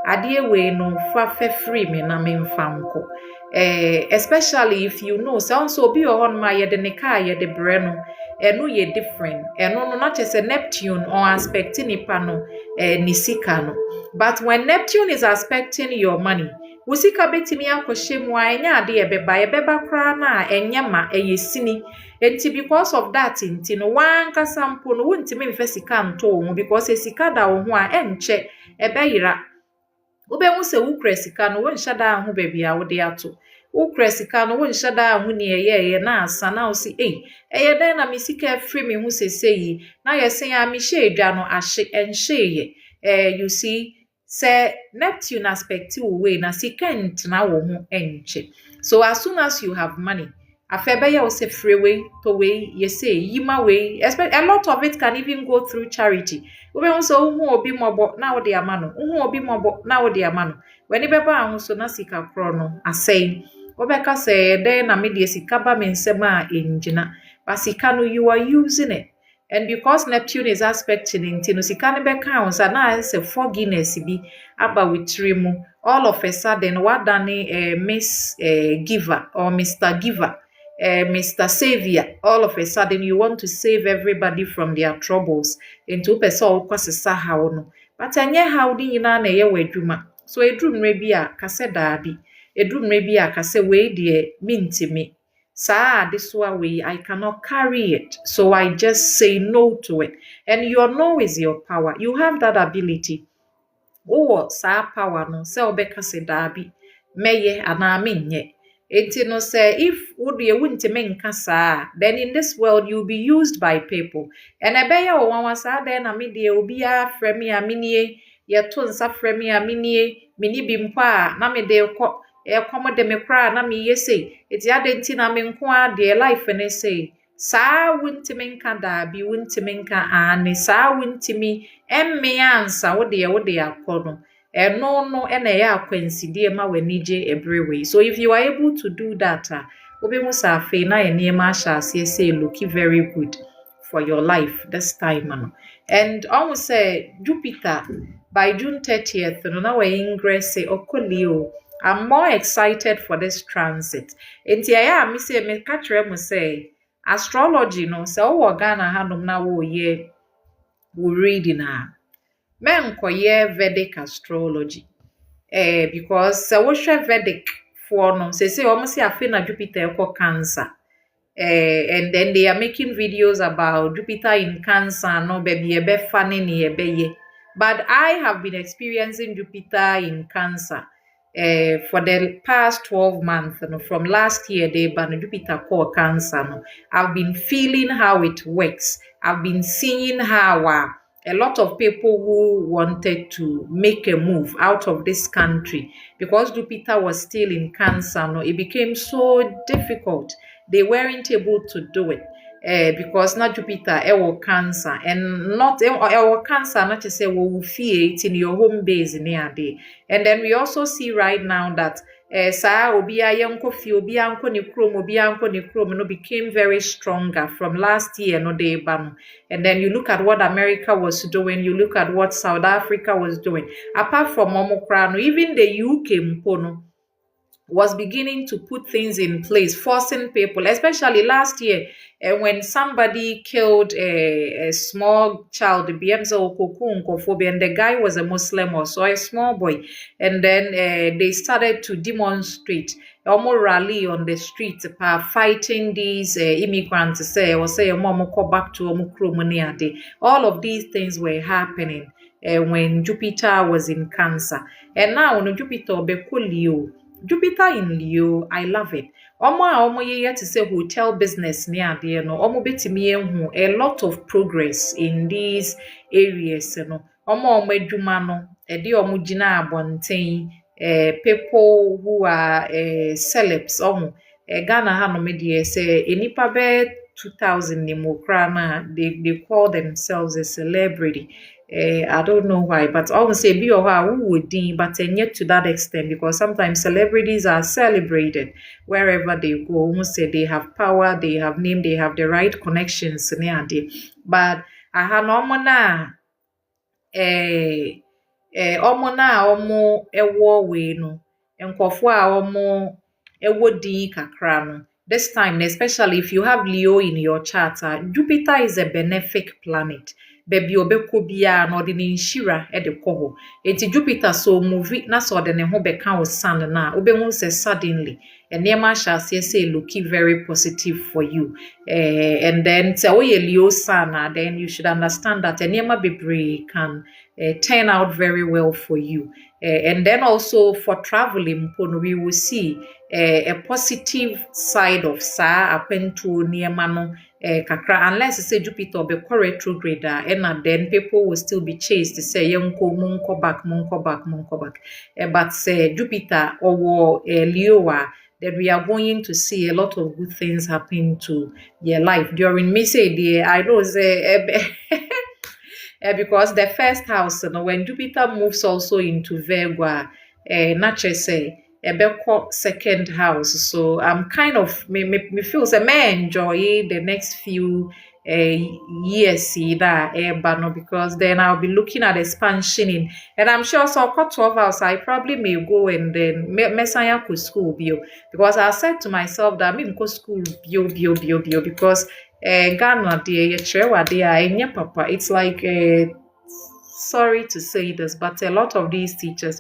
adie we no fa free me na me mfanko. Especially if you know so be on my yedeneka yede breno no ye different no not just a Neptune or aspecting nipa no nisika no. But when Neptune is aspecting your money, usika betimi akoshe mu anya ade ebeba kra na enyama eyesini. Enti because of that enti no wan kasampo no wuntimi mfesika nto wo, because esika da wo ho a enche ebeyira. Ube se ukra sika no wonhya da ho baabi a wode ato. Ukra sika no wonhya da ho ne eye na asa na wo si eye den na misika free me hu seseyi na yesen a mi hye edwa no ahye enhye you see say Neptune aspect we na sika ntina wo ho enche. So as soon as you have money, afebeye wo se free way to way you say yima way, a lot of it can even go through charity. Ube so hu obi mobo na wo de amano, hu obi mobo na wo de amano. When beba ahun so na sika kro no asay obeka say den na me de sika ba me nsem a enjina, but sika no you are using it. And because Neptune is aspecting into no sika ne beka ahun sa na say forgiveness bi aba witrimu, all of a sudden what done Miss Giver or Mr. Giver, Mr. Savior, all of a sudden you want to save everybody from their troubles into person kwasesa hawo no. But anye hawo di nyina na ye wadwuma. So edrumre bi a kase daabi, edrumre bi a kase we de mintimi. Saa this way I cannot carry it, so I just say no to it. And your no is your power. You have that ability. Oh, saa power no se obeka se daabi meye ana menye. Enti no say if would ye wuntime nka saa, then in this world you'll be used by people. And ebeya o wan wasa then na me de obi a frɛ me a minie, ye to nsa frɛ me a minie, mini bi mpo a na me de kɔ e kom de me kra na me yese. Eti adenti na me nko a de life ne say. Saa wuntime nka da bi wuntime nka ane saa wuntimi emme ansa wo de akɔ no. No, and a akwansidie ma w'anigye everywhere. So if you are able to do that, obehu sa afei na nneɛma ahyɛ aseɛ say looking very good for your life this time. And almost say Jupiter by June 30th, no na we ingress say Leo. I'm more excited for this transit. Enti aya me say me ka kyerɛ mo say astrology no say wo Ghana hanom na wo ye wo reading menkoye Vedic astrology. Because wohwɛ Vedic for no say almost afi na Jupiter ekɔ Cancer. And then they are making videos about Jupiter in Cancer no baby ebe funny ni ebe ye. But I have been experiencing Jupiter in Cancer for the past 12 months. From last year, they ban Jupiter called Cancer. I've been feeling how it works. I've been seeing how a lot of people who wanted to make a move out of this country because Jupiter was still in Cancer, it became so difficult. They weren't able to do it because not Jupiter, Cancer, and not Cancer, not to say will fear it in your home base near day. And then we also see right now that saa obi a yenko fi obi anko ne krom obi anko ne krom no became very stronger from last year no dey ban. And then you look at what America was doing, you look at what South Africa was doing. Apart from Omicron, even the UK mpono was beginning to put things in place, forcing people, especially last year, when somebody killed a small child, and the guy was a Muslim or so, a small boy, and then they started to demonstrate, almost rally on the street, fighting these immigrants, say, mom, go back to Omukrumuniade. All of these things were happening when Jupiter was in Cancer. And now, when Jupiter be Leo, Jupiter in Leo, I love it. Omo ye to say hotel business near there no. Omo betimi ehu a lot of progress in these areas no. Omo edwuma no e de omo gina abonten people who are celebs omo Ghana ha no me de say enipa be 2000 ni mo kra na they call themselves a celebrity. I don't know why, but I would say be or who would deem, but yet to that extent, because sometimes celebrities are celebrated wherever they go. Almost say they have power, they have name, they have the right connections. But I have no more omo ewo we no nkofo a omo ewo din kakra no. This time, especially if you have Leo in your chart, Jupiter is a benefic planet. Baby obeko bia na odi ne nhira e de kɔ hɔ. Enti Jupiter so movie na so odi ne ho beka wo sun na obehu se suddenly enema sha say looking very positive for you. And then say oh Leo sun then you should understand that enema bebre can turn out very well for you. And then also for traveling, we will see a positive side of sa apento niema no kakra, unless say Jupiter be retrograde and then people will still be chased to say munko back. But say Jupiter or Leo, that we are going to see a lot of good things happen to your life during me say the I know say because the first house, when Jupiter moves also into Virgo, naturally say ebeko second house. So I'm kind of me feel say may enjoy the next few years that because then I'll be looking at expansion in, and I'm sure so 12 hours I probably may go and then messiah to school bio, because I said to myself that me go school bio because Ghana there papa. It's like sorry to say this, but a lot of these teachers,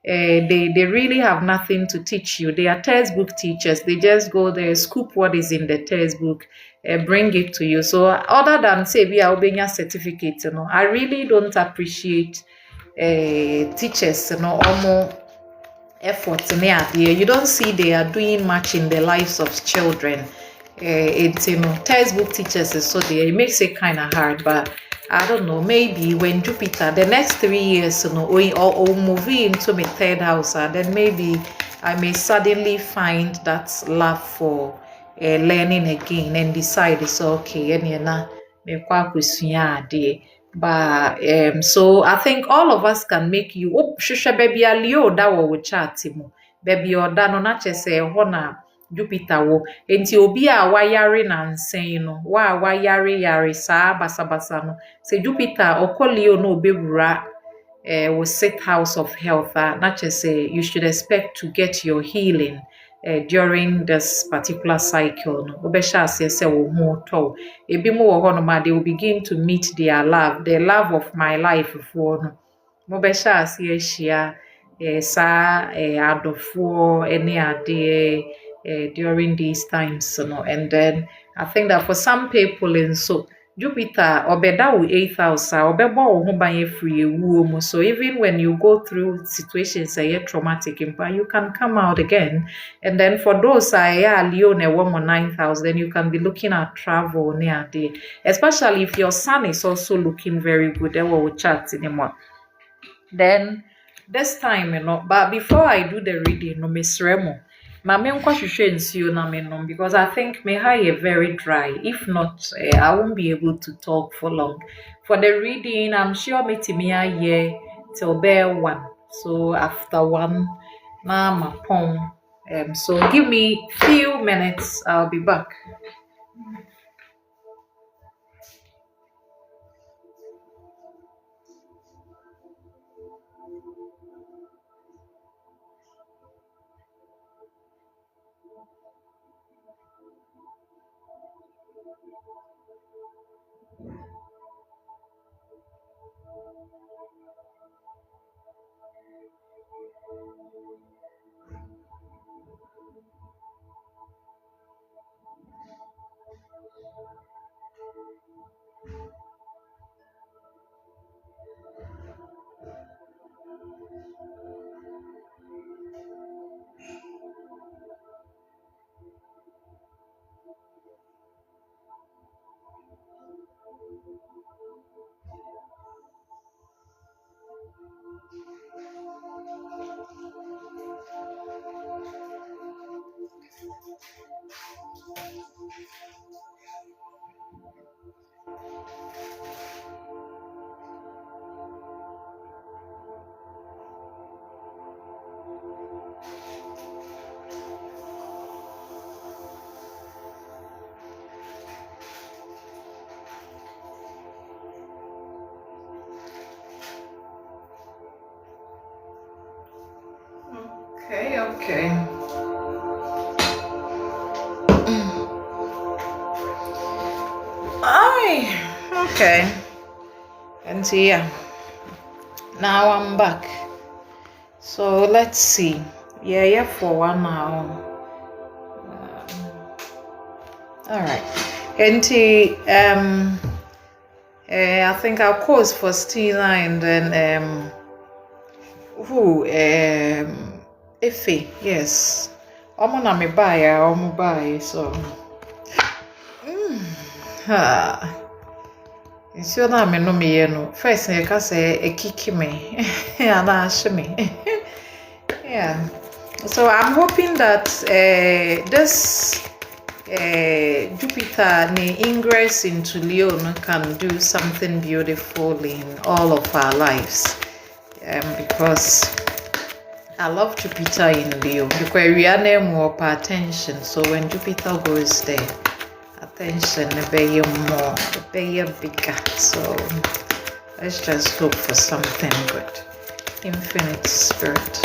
they really have nothing to teach you. They are textbook teachers. They just go there, scoop what is in the textbook, bring it to you. So other than say we are obeying certificate, I really don't appreciate teachers, effort in there. You don't see they are doing much in the lives of children. It's textbook teachers is so there. It makes it kind of hard, but I don't know. Maybe when Jupiter, the next 3 years, or move into my third house, then maybe I may suddenly find that love for learning again and decide it's okay. And but so I think all of us can make you shusha baby alio da wo chat mo baby oda no na chese ho na Jupiter wo enti obi a wayare na nsen no wa wayare saa basabasa no se Jupiter okolio no obewura will sit house of health not just say you should expect to get your healing during this particular cycle no obesha say wo ho to ebi mo wo no ma they will begin to meet their love, the love of my life for no mo besha ahia sa adofo any ade during these times no. And then I think that for some people in so Jupiter obeda wo 8th house obebo wo ho ban free ewuo mu, so even when you go through situations traumatic but you can come out again. And then for those Leo na wo mo 9th house, then you can be looking at travel near day, especially if your sun is also looking very good. Then we will chat anymore. Then this time but before I do the reading no Miss Remo Mame nkwahwehwe nsuo na me nom, because I think my hair very dry. If not, I won't be able to talk for long. For the reading, I'm sure metimi aye till bear 1. So after 1, na mapon. So give me few minutes. I'll be back. Okay. Okay. And so yeah, now I'm back. So let's see. Yeah, for 1 hour. All right. And I think I'll close for Stina and then Ife, yes. Omo na me buy so. Nsuo na me no me no. First na ka say ekiki me. Ana ahye me. Yeah. So I'm hoping that this Jupiter ingress into Leo can do something beautiful in all of our lives. Because I love Jupiter in Leo. Because we are more attention. So when Jupiter goes there, attention be more, be bigger. So let's just hope for something good. Infinite Spirit.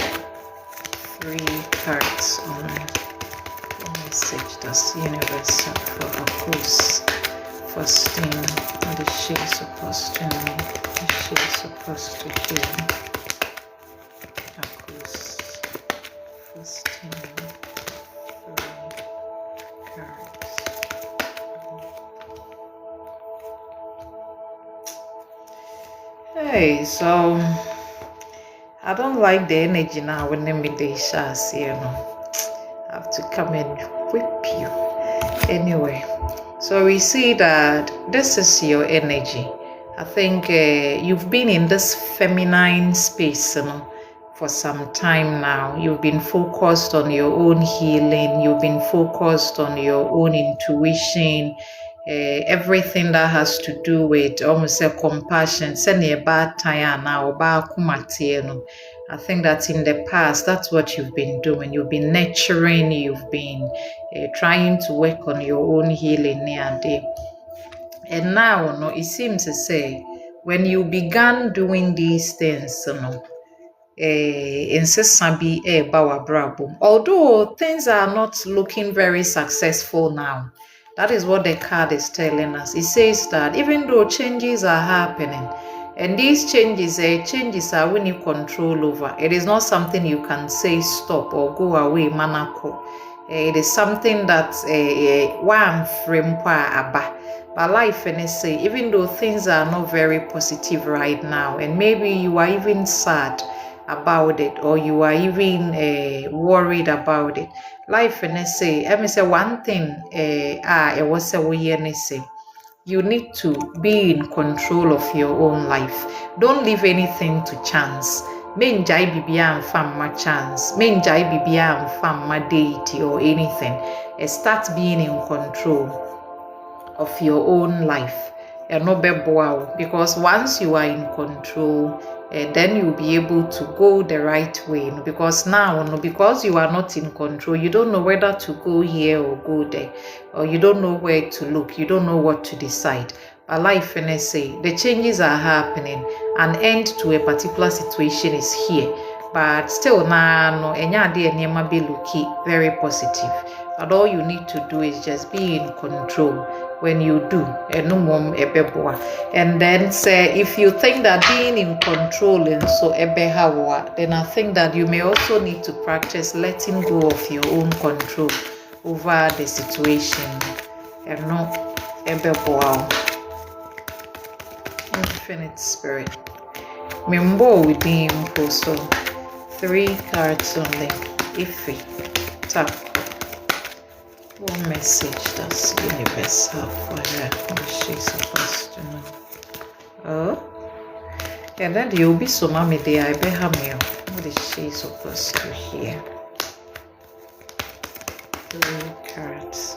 3 cards on the message does universe have for Aquarius for Steen. What is she supposed to know? Is she supposed to hear? Aquarius for Steen. 3 cards. Hey, so I don't like the energy now when they meet the shots, you know. I have to come and whip you. Anyway, so we see that this is your energy. I think you've been in this feminine space, you know, for some time now. You've been focused on your own healing. You've been focused on your own intuition. Everything that has to do with almost a compassion. Send a bad time now, I think that in the past, that's what you've been doing. You've been nurturing, you've been trying to work on your own healing near day. And now, no, it seems to say, when you began doing these things, you know, although things are not looking very successful now, that is what the card is telling us. It says that even though changes are happening, and these changes are when you control over. It is not something you can say stop or go away, manako. It is something that one frame aba. But life, and say, even though things are not very positive right now, and maybe you are even sad about it, or you are even worried about it, life, and say, let me say one thing. It was a way, say, you need to be in control of your own life. Don't leave anything to chance. Menjai bibia and famma chance. Menjai bibia and famma deity or anything. Start being in control of your own life. Because once you are in control, then you'll be able to go the right way. Because now, because you are not in control, you don't know whether to go here or go there, or you don't know where to look, you don't know what to decide. But life, and I say, the changes are happening. An end to a particular situation is here. But still, now, no, be looking very positive. But all you need to do is just be in control. When you do, and then say, if you think that being in control and so then I think that you may also need to practice letting go of your own control over the situation. And no Infinite Spirit. Membo within also 3 cards only. Iffy tap. What message does universe have for her? What she's supposed to know? Oh, and then you'll be so mommy there. I bet her. What is she supposed to hear? 3 cards.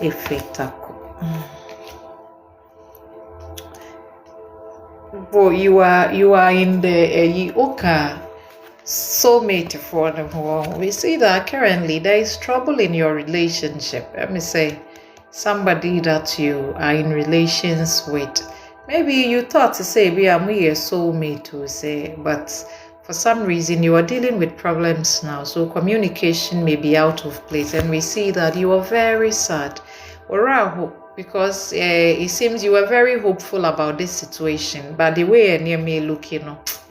If it Well, you are in the Oka soulmate for them. We see that currently there is trouble in your relationship. Let me say, somebody that you are in relations with. Maybe you thought to say, "Be I'm a soulmate," to say, but for some reason you are dealing with problems now. So communication may be out of place, and we see that you are very sad. Because it seems you were very hopeful about this situation, but the way near me look, it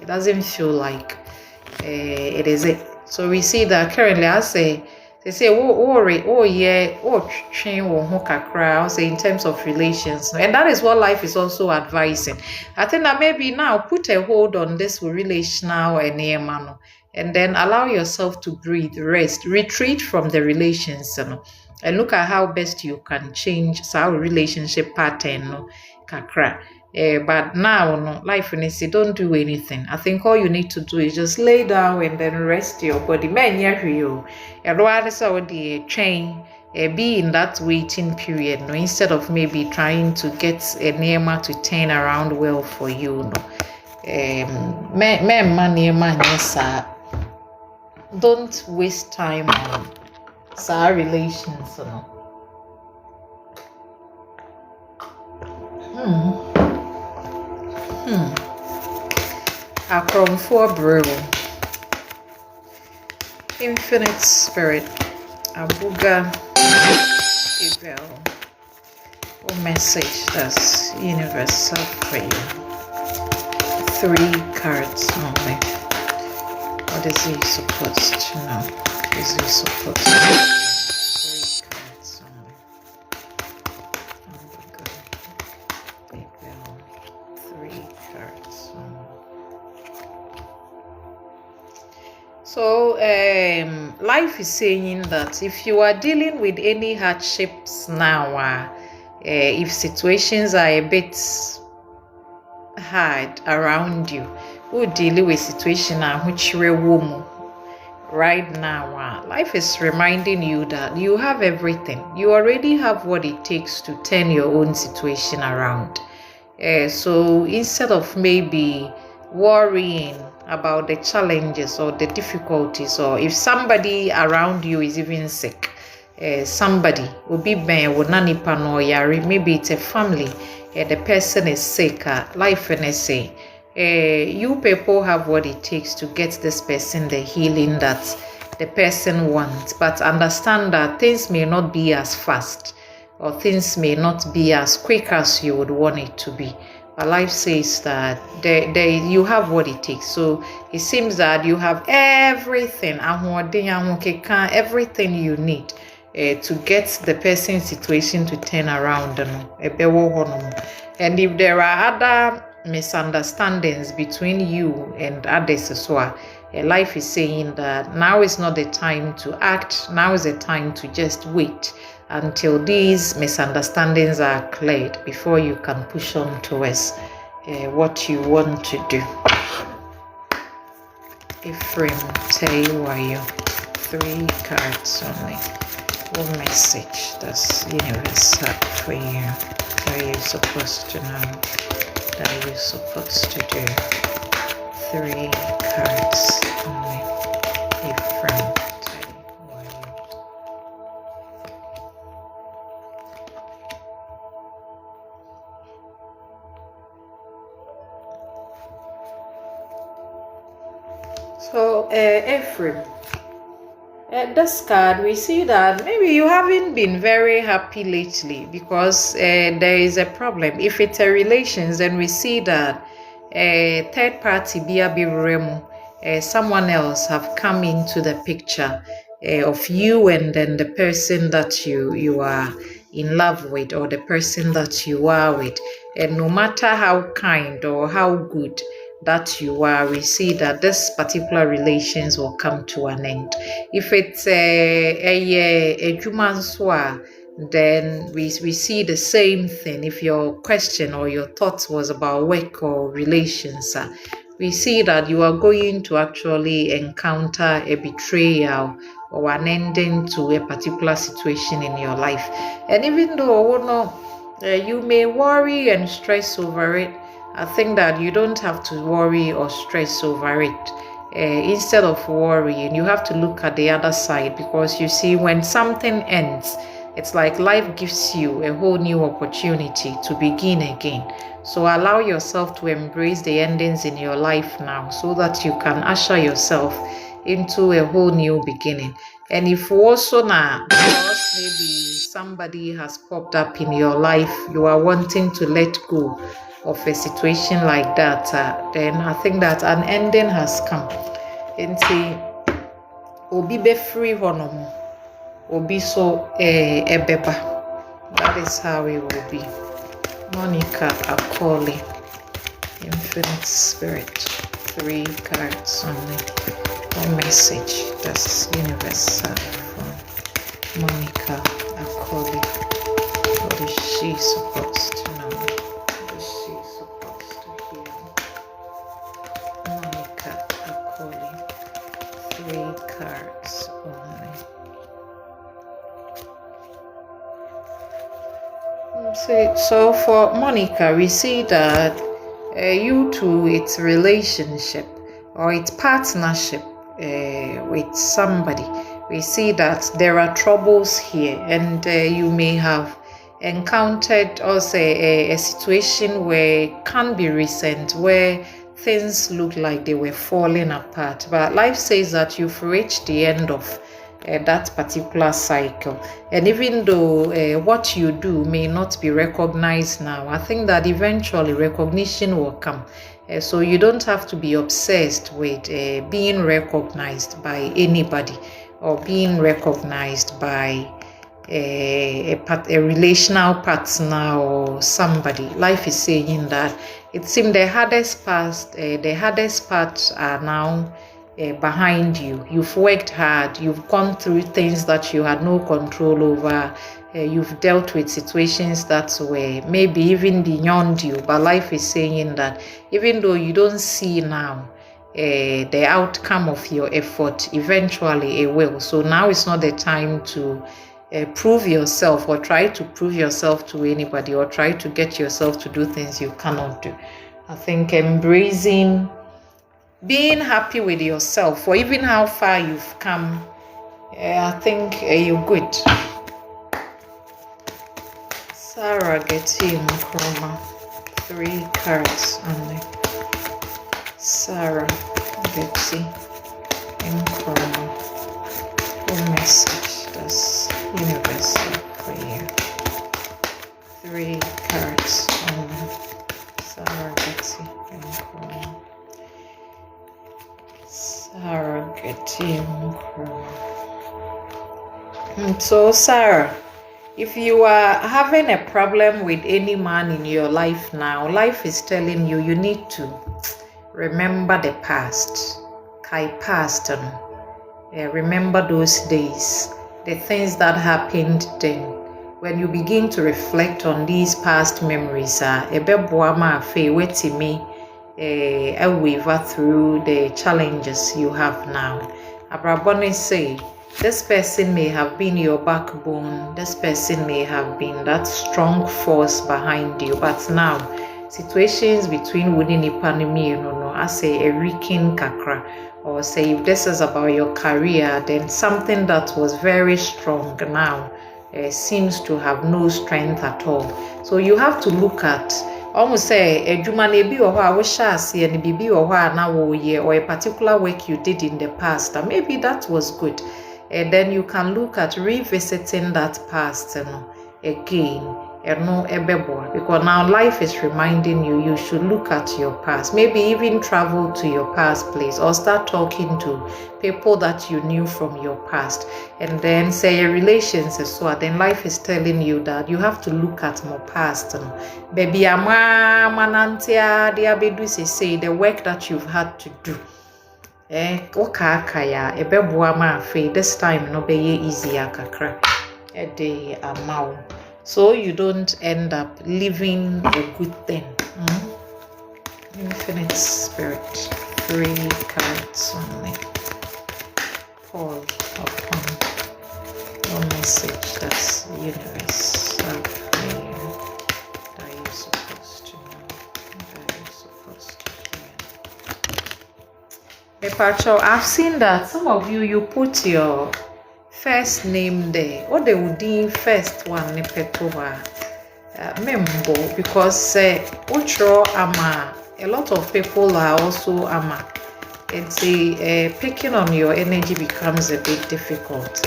doesn't feel like it is it. So we see that currently, they say, I'll say in terms of relations, and that is what life is also advising. I think that maybe now put a hold on this relational and then allow yourself to breathe, rest, retreat from the relations, and look at how best you can change our relationship pattern, kakra. But now, life in it, don't do anything. I think all you need to do is just lay down and then rest your body. Be in that waiting period, instead of maybe trying to get a Nema to turn around well for you. Don't waste time on our relations. Akromfo Brew. Infinite Spirit. Abuga Gabriel. What message does universe have for you? 3 cards only. What is he supposed to know? What is he supposed to know? 3 cards only. Abuga Gabriel. 3 cards only. life is saying that if you are dealing with any hardships now, if situations are a bit hard around you, who deal with situation which right now, life is reminding you that you have everything. You already have what it takes to turn your own situation around. So instead of maybe worrying about the challenges or the difficulties, or if somebody around you is even sick, somebody maybe it's a family, the person is sick, life and say you people have what it takes to get this person the healing that the person wants, but understand that things may not be as fast or things may not be as quick as you would want it to be. But life says that you have what it takes. So it seems that you have everything, everything you need to get the person's situation to turn around. And if there are other misunderstandings between you and others as well, life is saying that now is not the time to act. Now is the time to just wait until these misunderstandings are cleared before you can push on towards what you want to do. Ephraim Teiwayo, 3 cards only. What message does universe have for you? What are you supposed to know? What are you supposed to do? 3 cards only. Ephraim Teiwayo. So, Ephraim, this card, we see that maybe you haven't been very happy lately because there is a problem. If it's a relations, then we see that third party, someone else have come into the picture of you and then the person that you are in love with, or the person that you are with. And no matter how kind or how good that you are, we see that this particular relations will come to an end. If it's a jumanswa, then we see the same thing. If your question or your thoughts was about work or relations, we see that you are going to actually encounter a betrayal or an ending to a particular situation in your life. And even though you may worry and stress over it, I think that you don't have to worry or stress over it. Instead of worrying, you have to look at the other side, because you see, when something ends, it's like life gives you a whole new opportunity to begin again. So allow yourself to embrace the endings in your life now, so that you can usher yourself into a whole new beginning. And if also now, because maybe somebody has popped up in your life, you are wanting to let go of a situation like that, then I think that an ending has come. Obi be free honomo, obi so ebeba. That is how it will be. Monica Akoli, Infinite Spirit, 3 cards only. One message does universe have from Monica Akoli? What is she supposed to know? What is she supposed to hear? Monica Akoli, 3 cards only. So for Monica, we see that you two, it's relationship or it's partnership with somebody. We see that there are troubles here, and you may have encountered also a situation where it can be recent, where things look like they were falling apart. But life says that you've reached the end of that particular cycle. And even though what you do may not be recognized now, I think that eventually recognition will come. So you don't have to be obsessed with being recognized by anybody, or being recognized by a relational partner or somebody. Life is saying that it seems the hardest parts are now behind you. You've worked hard. You've gone through things that you had no control over. You've dealt with situations that were maybe even beyond you. But life is saying that even though you don't see now the outcome of your effort, eventually it will. So now is not the time to prove yourself or try to prove yourself to anybody or try to get yourself to do things you cannot do. I think embracing, being happy with yourself or even how far you've come, I think you're good. Sarah Getty Nkrumah, 3 cards only. Sarah Getty Nkrumah. What message does universal for you? 3 cards only. Sarah Getty Nkrumah. Sarah Getty Nkrumah. So Sarah, if you are having a problem with any man in your life now, life is telling you you need to remember the past. Kai past. Remember those days, the things that happened then. When you begin to reflect on these past memories, waver through the challenges you have now. Abrabone say, this person may have been your backbone, this person may have been that strong force behind you, but now situations between within Ipanimi, I say a reeking kakra, or say if this is about your career, then something that was very strong now seems to have no strength at all. So you have to look at almost say a jumanebi or how see and bibi or now or a particular work you did in the past, and maybe that was good. And then you can look at revisiting that past again. Because now life is reminding you, you should look at your past. Maybe even travel to your past place or start talking to people that you knew from your past. And then say your relations as well. Then life is telling you that you have to look at more past. Baby, say the work that you've had to do. This time no be easier kakra a day amount, so you don't end up living a good thing. Infinite Spirit, 3 cards only. Fall upon your message that's universe that you're supposed to know, that you're supposed to hear. Pacho, I've seen that some of you put your first name there. What they would do first one Nepetova membo, because Utro Ama, a lot of people are also Ama. It's picking on your energy becomes a bit difficult.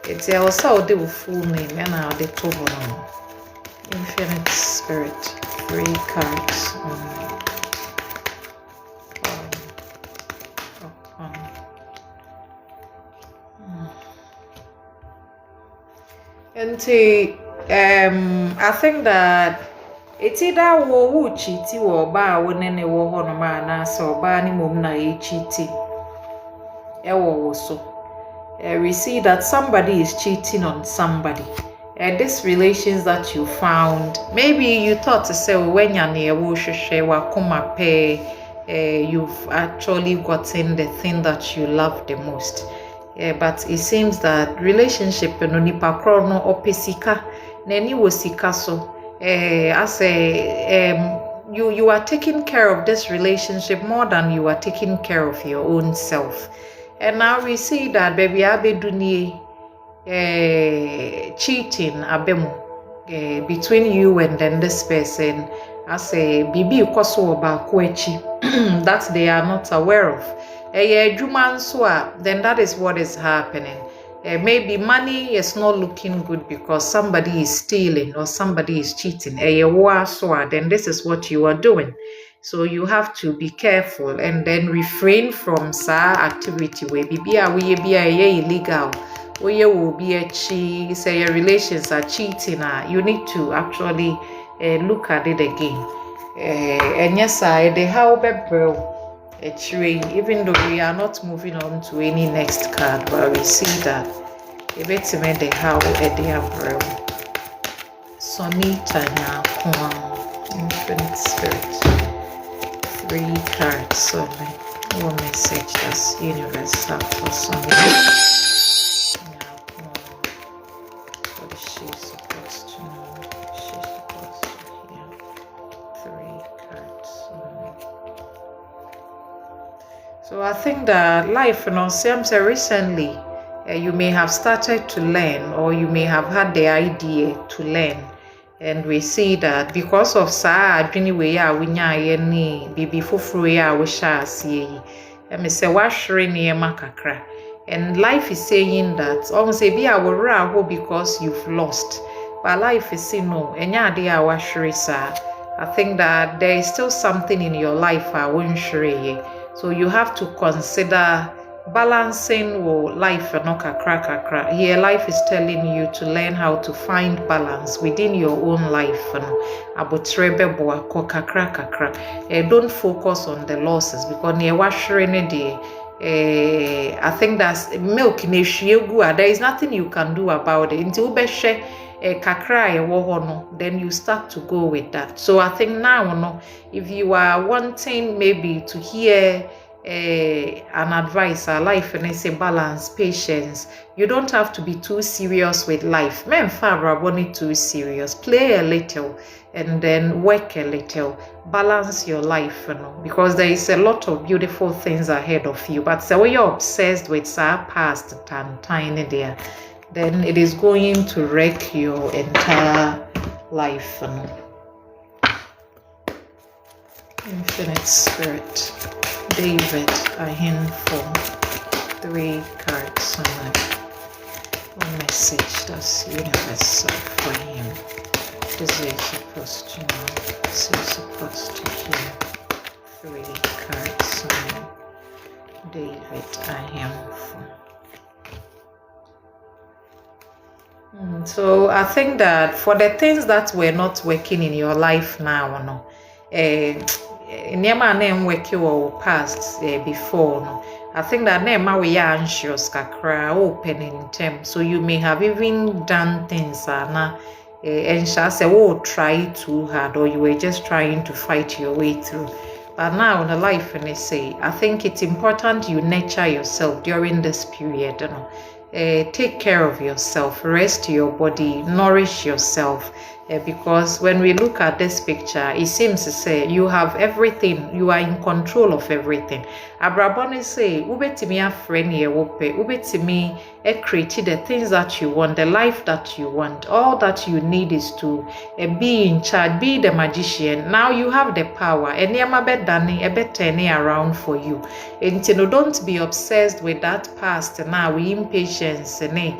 It's also the full name and now the Tobono. Infinite Spirit, 3 cards. And I think that it's either wo cheaty or ba wonene wo hono ma na so ba ni mom na e cheaty. We see that somebody is cheating on somebody. These relations that you found, maybe you thought to say when you're near you've actually gotten the thing that you love the most. But it seems that relationship no nipa kro no opesika na ni wosika so you are taking care of this relationship more than you are taking care of your own self. And now we see that baby abeduni cheating abemu between you and then this person. I say bibi ukoso oba kwechi that they are not aware of. Then that is what is happening. Maybe money is not looking good because somebody is stealing or somebody is cheating. Then this is what you are doing. So you have to be careful and then refrain from activity where be illegal. Where will be a say your relations are cheating. You need to actually look at it again. And yes, the how bro. a tree, even though we are not moving on to any next card, but we see that a bit made the how a day umbrella. Sonita Nyakwa, Infinite Spirit. 3 cards, so one message that's universal for Sonita. What is she supposed to know? She's supposed to hear. 3 cards. So I think that life, seems recently you may have started to learn, or you may have had the idea to learn. And we see that because of anyway, we nya bibi fufuru ya we sha see me say wahwere niema kakra. And life is saying that almost be our because you've lost. But life is saying no, enya ade a wahwere sa. I think that there is still something in your life I won't share. So you have to consider balancing life no kakra. Here life is telling you to learn how to find balance within your own life. Don't focus on the losses because I think that's milk. There is nothing you can do about it. Until then you start to go with that. So I think now, if you are wanting maybe to hear an advice, a life and it's a balance, patience. You don't have to be too serious with life. Men far want too serious. Play a little and then work a little. Balance your life, because there is a lot of beautiful things ahead of you. But so when you're obsessed with our past and tiny there, then it is going to wreck your entire life. Infinite Spirit. David, a handful, 3 cards on one message that's universal for him. This is supposed to know, this is supposed to hear. 3 cards on David, a handful. So I think that for the things that were not working in your life now, Nema name work your past before. I think that nema we are anxious kakra open in term. So you may have even done things and shall say, oh, try too hard, or you were just trying to fight your way through. But now in the life, and they say, I think it's important you nurture yourself during this period. Take care of yourself, rest your body, nourish yourself. Because when we look at this picture, it seems to say you have everything, you are in control of everything. Abrabone say, ubetimi afreni ewope, ubetimi create the things that you want, the life that you want. All that you need is to be in charge, be the magician. Now you have the power. And turning around for you. And don't be obsessed with that past now, with impatience and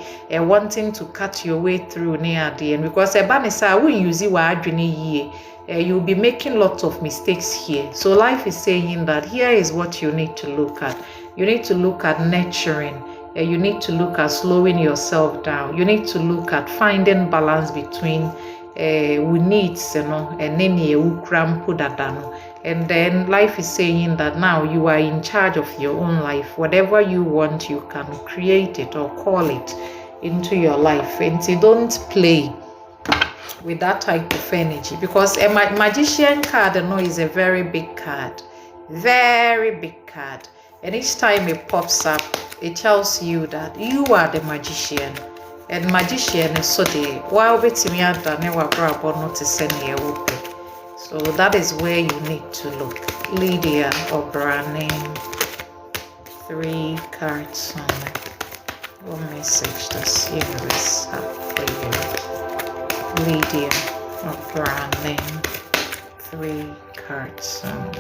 wanting to cut your way through near the end. Because when you use you'll be making lots of mistakes here. So life is saying that here is what you need to look at. You need to look at nurturing. You need to look at slowing yourself down. You need to look at finding balance between we needs, and then life is saying that now you are in charge of your own life. Whatever you want, you can create it or call it into your life. And you don't play with that type of energy, because a magician card is a very big card, very big card. And each time it pops up, it tells you that you are the magician. And magician is so the so that is where you need to look. Lydia O'Brien, 3 cards on it. What message does universe have for you? Lydia O'Brien, 3 cards on it.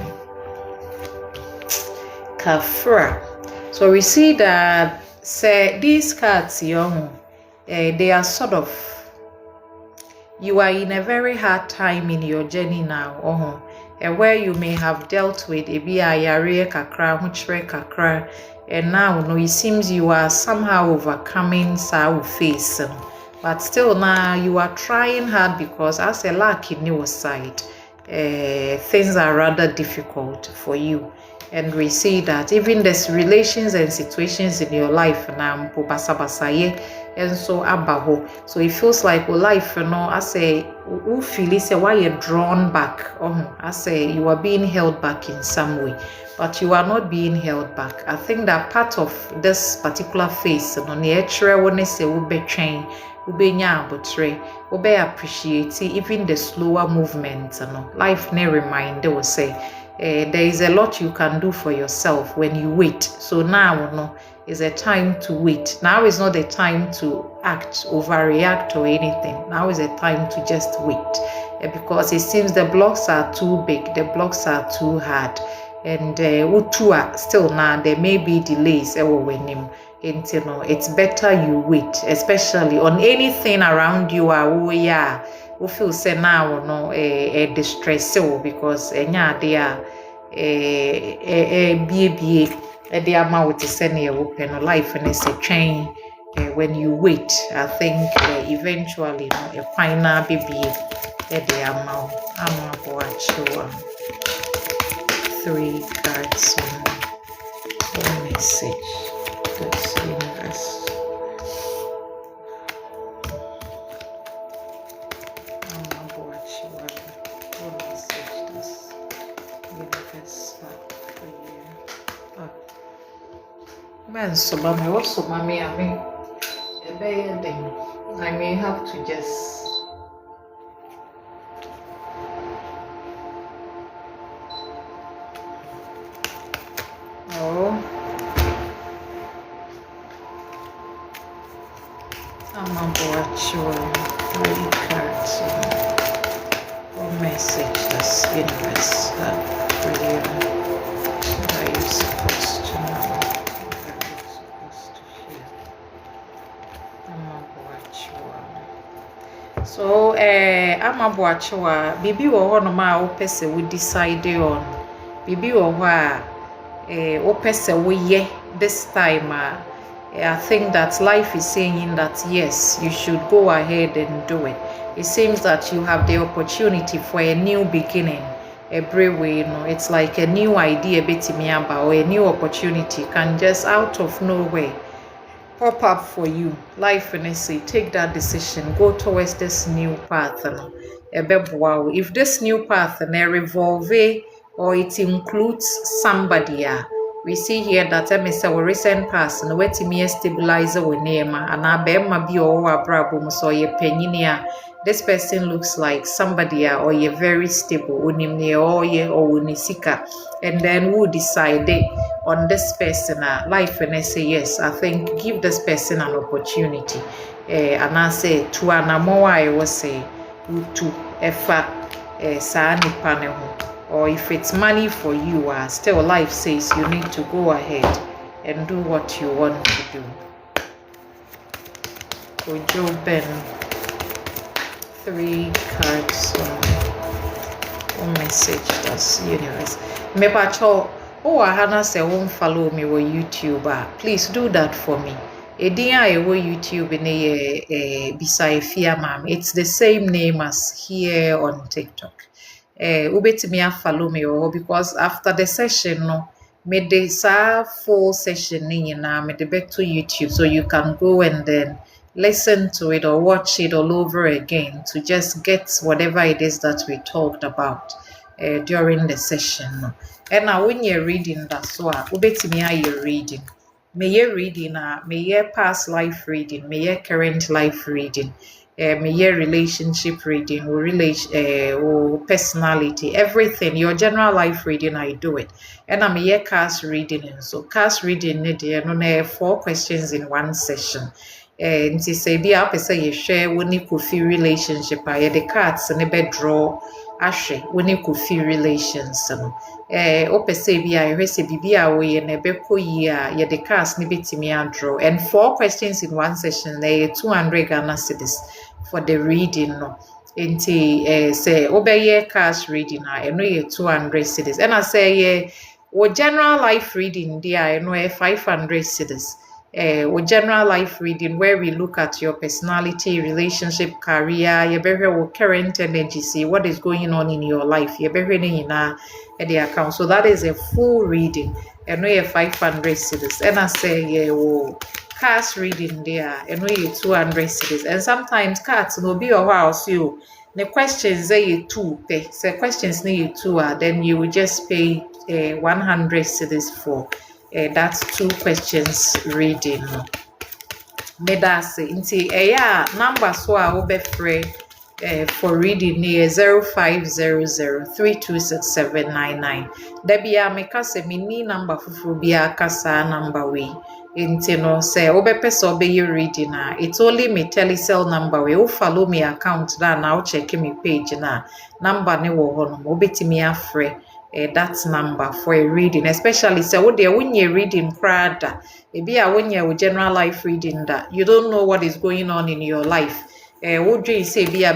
Kafra. So we see that these cards, they are sort of, you are in a very hard time in your journey now, where you may have dealt with kakra, and now it seems you are somehow overcoming face, but still now you are trying hard, because as a lack in your side, things are rather difficult for you. And we see that even there's relations and situations in your life now, and so abaho. So it feels like life, I say, who feel say why you're drawn back. I say you are being held back in some way, but you are not being held back. I think that part of this particular phase, we appreciate even the slower movement. Life ne remind will say there is a lot you can do for yourself when you wait. So now is a time to wait. Now is not the time to act, overreact or anything. Now is a time to just wait, because it seems the blocks are too big, the blocks are too hard, and still now there may be delays. It's better you wait, especially on anything around you. We feel say now distress, because they are they are mouth to send you open life, and it's a chain. When you wait, I think eventually a final baby they are mouth. I'm watch you 3 cards on message. That's universe. I'm watch you one message. This universe for you. Man, so mommy, also mommy, I mean, I may have to just. I'm about your 3 cards or message this universe for you. What are you supposed to know? What are you supposed to feel? I'm about your. So, I'm about your baby or one of my person we decide on. Baby or what? Person we this time. I think that life is saying that yes, you should go ahead and do it. It seems that you have the opportunity for a new beginning. Every way, it's like a new idea, or a new opportunity can just out of nowhere pop up for you. Life, and say, take that decision, go towards this new path. If this new path revolve or it includes somebody, we see here that a recent person wetimi stabilizer we name and abema bi or abrabum so ye penyinia. This person looks like somebody or ye very stable unimne or ye or unisika, and then who decide on this person life, and I say yes, I think give this person an opportunity. And I say to anamoa I was say to efa sa nipa ne ho. Or if it's money for you, still life says you need to go ahead and do what you want to do. Kojo Ben, 3 cards on message that's universe. Mepacho, Hannah say won't follow me on YouTube. Please do that for me. Ediya ewo YouTube beside Fia Mam. It's the same name as here on TikTok. Ubetimi follow me because after the session made the full session made the back to YouTube, so you can go and then listen to it or watch it all over again to just get whatever it is that we talked about during the session. And now when you're reading that's why ubetimi you're reading. May you reading may you past life reading, may you current life reading. Your relationship reading or personality, everything, your general life reading, I do it. And I'm a cast reading, and so cast reading no 4 questions in one session. And to say be up say you share when you could feel relationship, the cards and a draw ashe when you could feel relations. Say be I recipe be away and a beko ye the cards nibitimi draw, and 4 questions in one session, 200 Ghana cedis for the reading. Say obey cash reading, I know 200 cedis, and I say what general life reading there I know 500 cedis. with general life reading, where we look at your personality, relationship, career, your current energy, see what is going on in your life. Your the account. So that is a full reading. And we have 500 cities. And I say, yeah, oh, cards reading there, and we 200 cities. And sometimes cards will be a while. So the questions say 2 pay. So questions need 2 then you will just pay 100 cities for that's 2 questions reading. Medase nti number so a wobɛfrɛ for reading near 0500326799. Dabia meka sɛ mini number fufuru bia kasa number we. Nti no sɛ wobɛpɛ sɛ wobɛyɛ reading it's only me telecell number we. Wo follow me account na na wo check me page na number ne wo hɔ no wobɛtumi afrɛ that number for a reading, especially so when you're reading prada maybe when you're general life reading that you don't know what is going on in your life would you say be a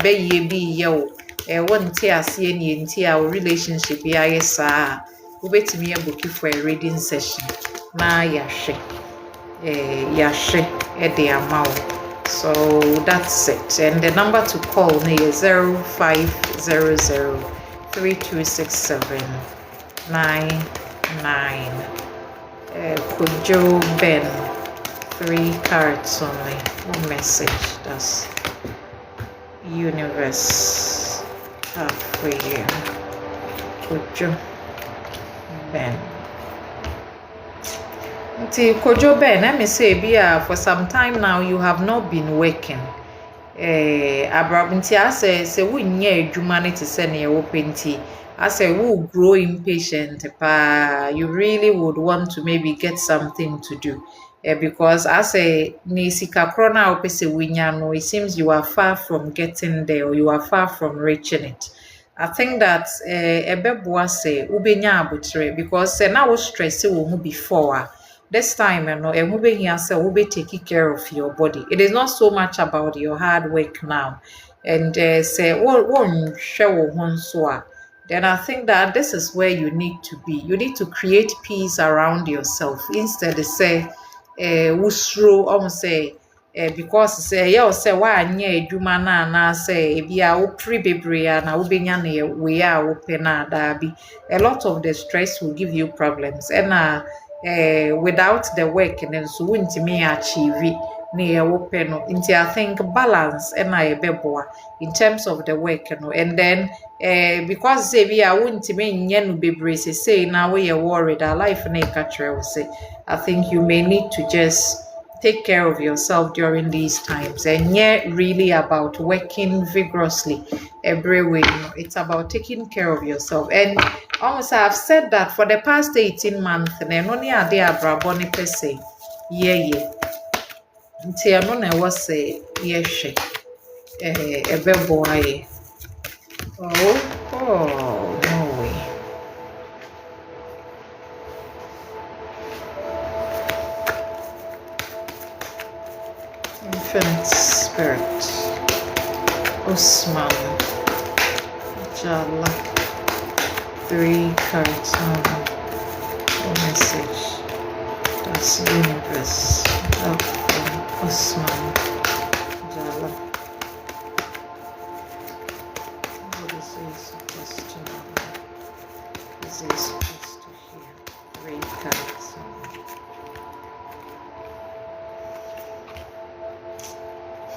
one tear see any entire relationship yes wait me a book for a reading session na yashe the amount. So that's it, and the number to call is 0500326799. Kojo Ben, 3 cards only. One message. That's universe for you. Kojo Ben. Kojo Ben, let me say, for some time now you have not been working. Abrabinti say we nye adwuma ne te se ne wopenti. I say we grow impatient you really would want to maybe get something to do because I say ni sika krona opese winya no, it seems you are far from getting there or you are far from reaching it. I think that ebeboa say ubenya abutre because na wo stress wo mu before this time we be taking care of your body. It is not so much about your hard work now and say then I think that this is where you need to be. You need to create peace around yourself instead of say wusro almost say because say why anya adwuma na say bia wo pre bebre na wo benya na we a wo pe na da bi. A lot of the stress will give you problems and without the work and then so wuntimi achieve near open into I think balance and I beboa in terms of the work and then because say we are wuntimi nyenu bebre say now we are worried our life na catcher say I think you may need to just take care of yourself during these times and yet really about working vigorously every way. It's about taking care of yourself and almost I've said that for the past 18 months and only a day abraboni per se until no na was say yes boy. Oh no way. Infinite Spirit, Osman, Jala, 3 cards on the message. That's universe. Osman, Jala. What is this supposed to know? Is this supposed to hear? 3 cards on.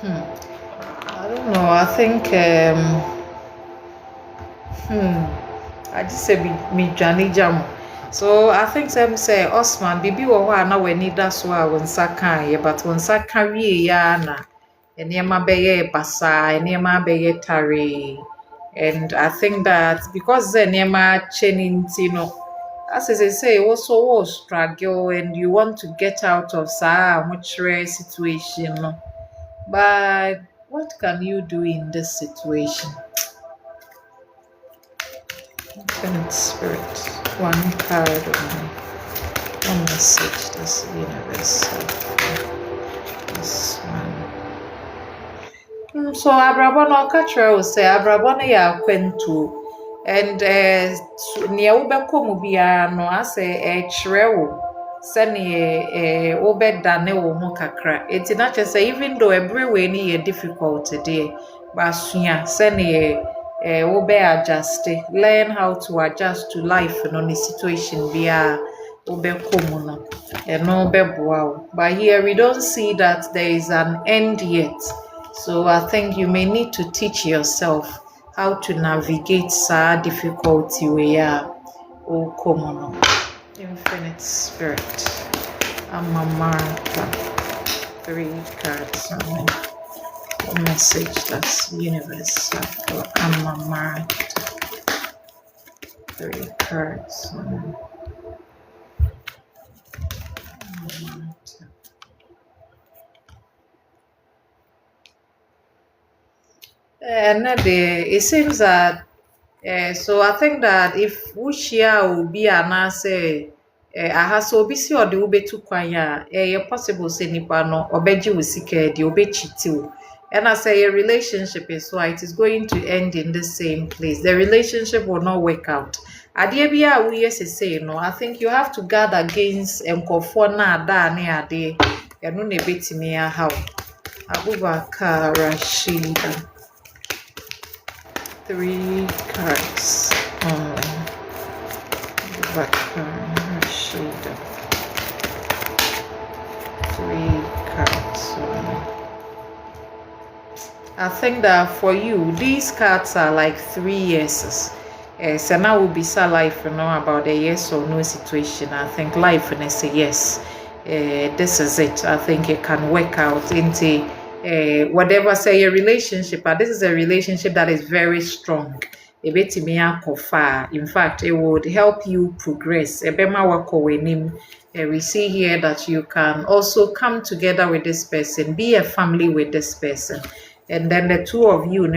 I don't know. I think I just say me Johnny Jam. So I think some say Osman bibi wo ho na we need that so a wonsa kan ye but wonsa kan wie ya na enema beye basa enema beye tare and I think that because enema cheninti no as I say also struggle and you want to get out of much situation no. But what can you do in this situation? Infinite Spirit, 1 card only. One message, this universe. This one. So Abrabono Katra will say Abrabono ya kwentu and near Ubeko Mubia no I say a trewo sɛne wobɛdane wo ho kakra enti na kyerɛ sɛ even though ɛberɛ wei ni yɛ difficult deɛ basua sɛne adjust, learn how to adjust to life no ne situation biara wobɛkɔ mu no ɛno bɛboa wo. But here we don't see that there is an end yet, so I think you may need to teach yourself how to navigate saa difficulty wei a wokɔ mu no. Infinite Spirit, Amamarta, 3 cards. A message that's universe for Amamarta, 3 cards. And it seems that so I think that if Wushia will be an answer, so obi si ode wo betu kwan a possible say nipa no obeji wo sika de obechi o. And I say a relationship is why it is going to end in the same place. The relationship will not work out. Ade bia we say no, I think you have to guard against enkofo na ada ne ade eno na betimi how. Abubakar Rashida, 3 cards. Abubakar Rashida, 3 cards. I think that for you, these cards are like 3 yeses. So now we'll be sa life about a yes or no situation. I think life and I say yes. This is it. I think it can work out into whatever say a relationship, but this is a relationship that is very strong. In fact, it would help you progress. We see here that you can also come together with this person, be a family with this person, and then the two of you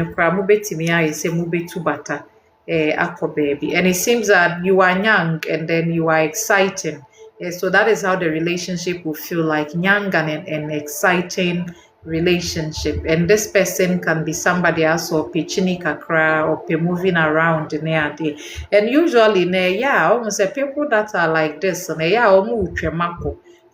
baby. And it seems that you are young and then you are exciting. So that is how the relationship will feel like, young and exciting relationship. And this person can be somebody else or pichini kakra or moving around near day. And usually almost people that are like this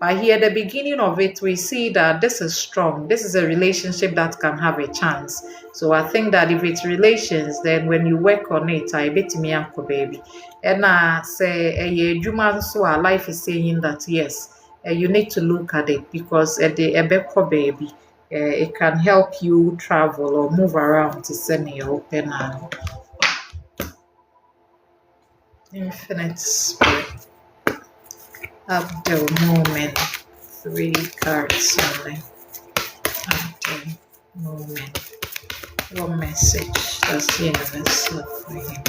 but here at the beginning of it we see that this is strong. This is a relationship that can have a chance. So I think that if it's relations, then when you work on it, I bet me uncle baby. And I say a so our life is saying that yes, you need to look at it because at the ebeko baby, it can help you travel or move around to send your open hand. Infinite Spirit, Abdul Moment, 3 cards only. Abdul Moment. What message does the universe have for him?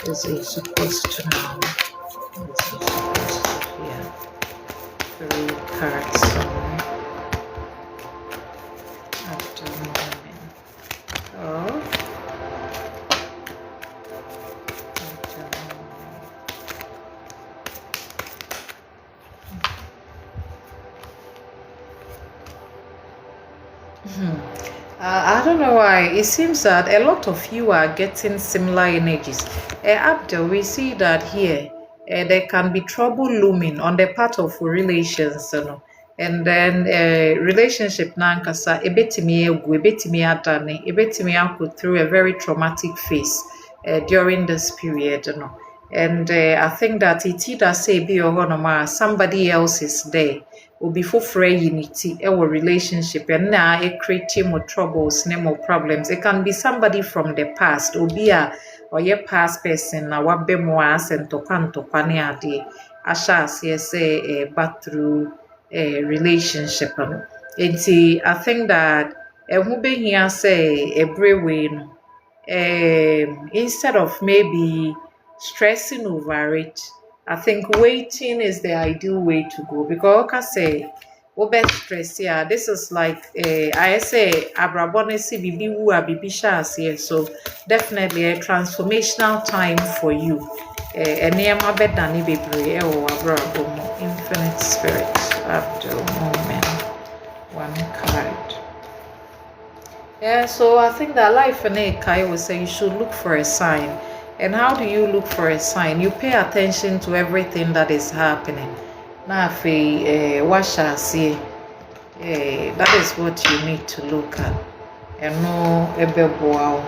Is he supposed to know? Is he supposed to hear? 3 cards only. Abdul Moment. Oh. I don't know why. It seems that a lot of you are getting similar energies. Abdul, we see that here there can be trouble looming on the part of relations, and then relationship nankasa ebetimi through a very traumatic phase during this period, and I think that it either say be or somebody else is there. Obi foforo unity our relationship and now it create more troubles, no more problems. It can be somebody from the past, obi a or your past person na wabe mo and tokwa ne ade ashas say back through a relationship. I think that who be here say every way instead of maybe stressing over it, I think waiting is the ideal way to go because I say stress, yeah, this is like I say abrabonesi bibi wu abibi shas, so definitely a transformational time for you. Enema bedani bebre or abrabomo. Infinite Spirit, Abdul Moment, 1 card. Yeah, so I think that life in it, Kai will say you should look for a sign. And how do you look for a sign? You pay attention to everything that is happening. na afi wahyɛ aseɛ. That is what you need to look at. No ebeboa.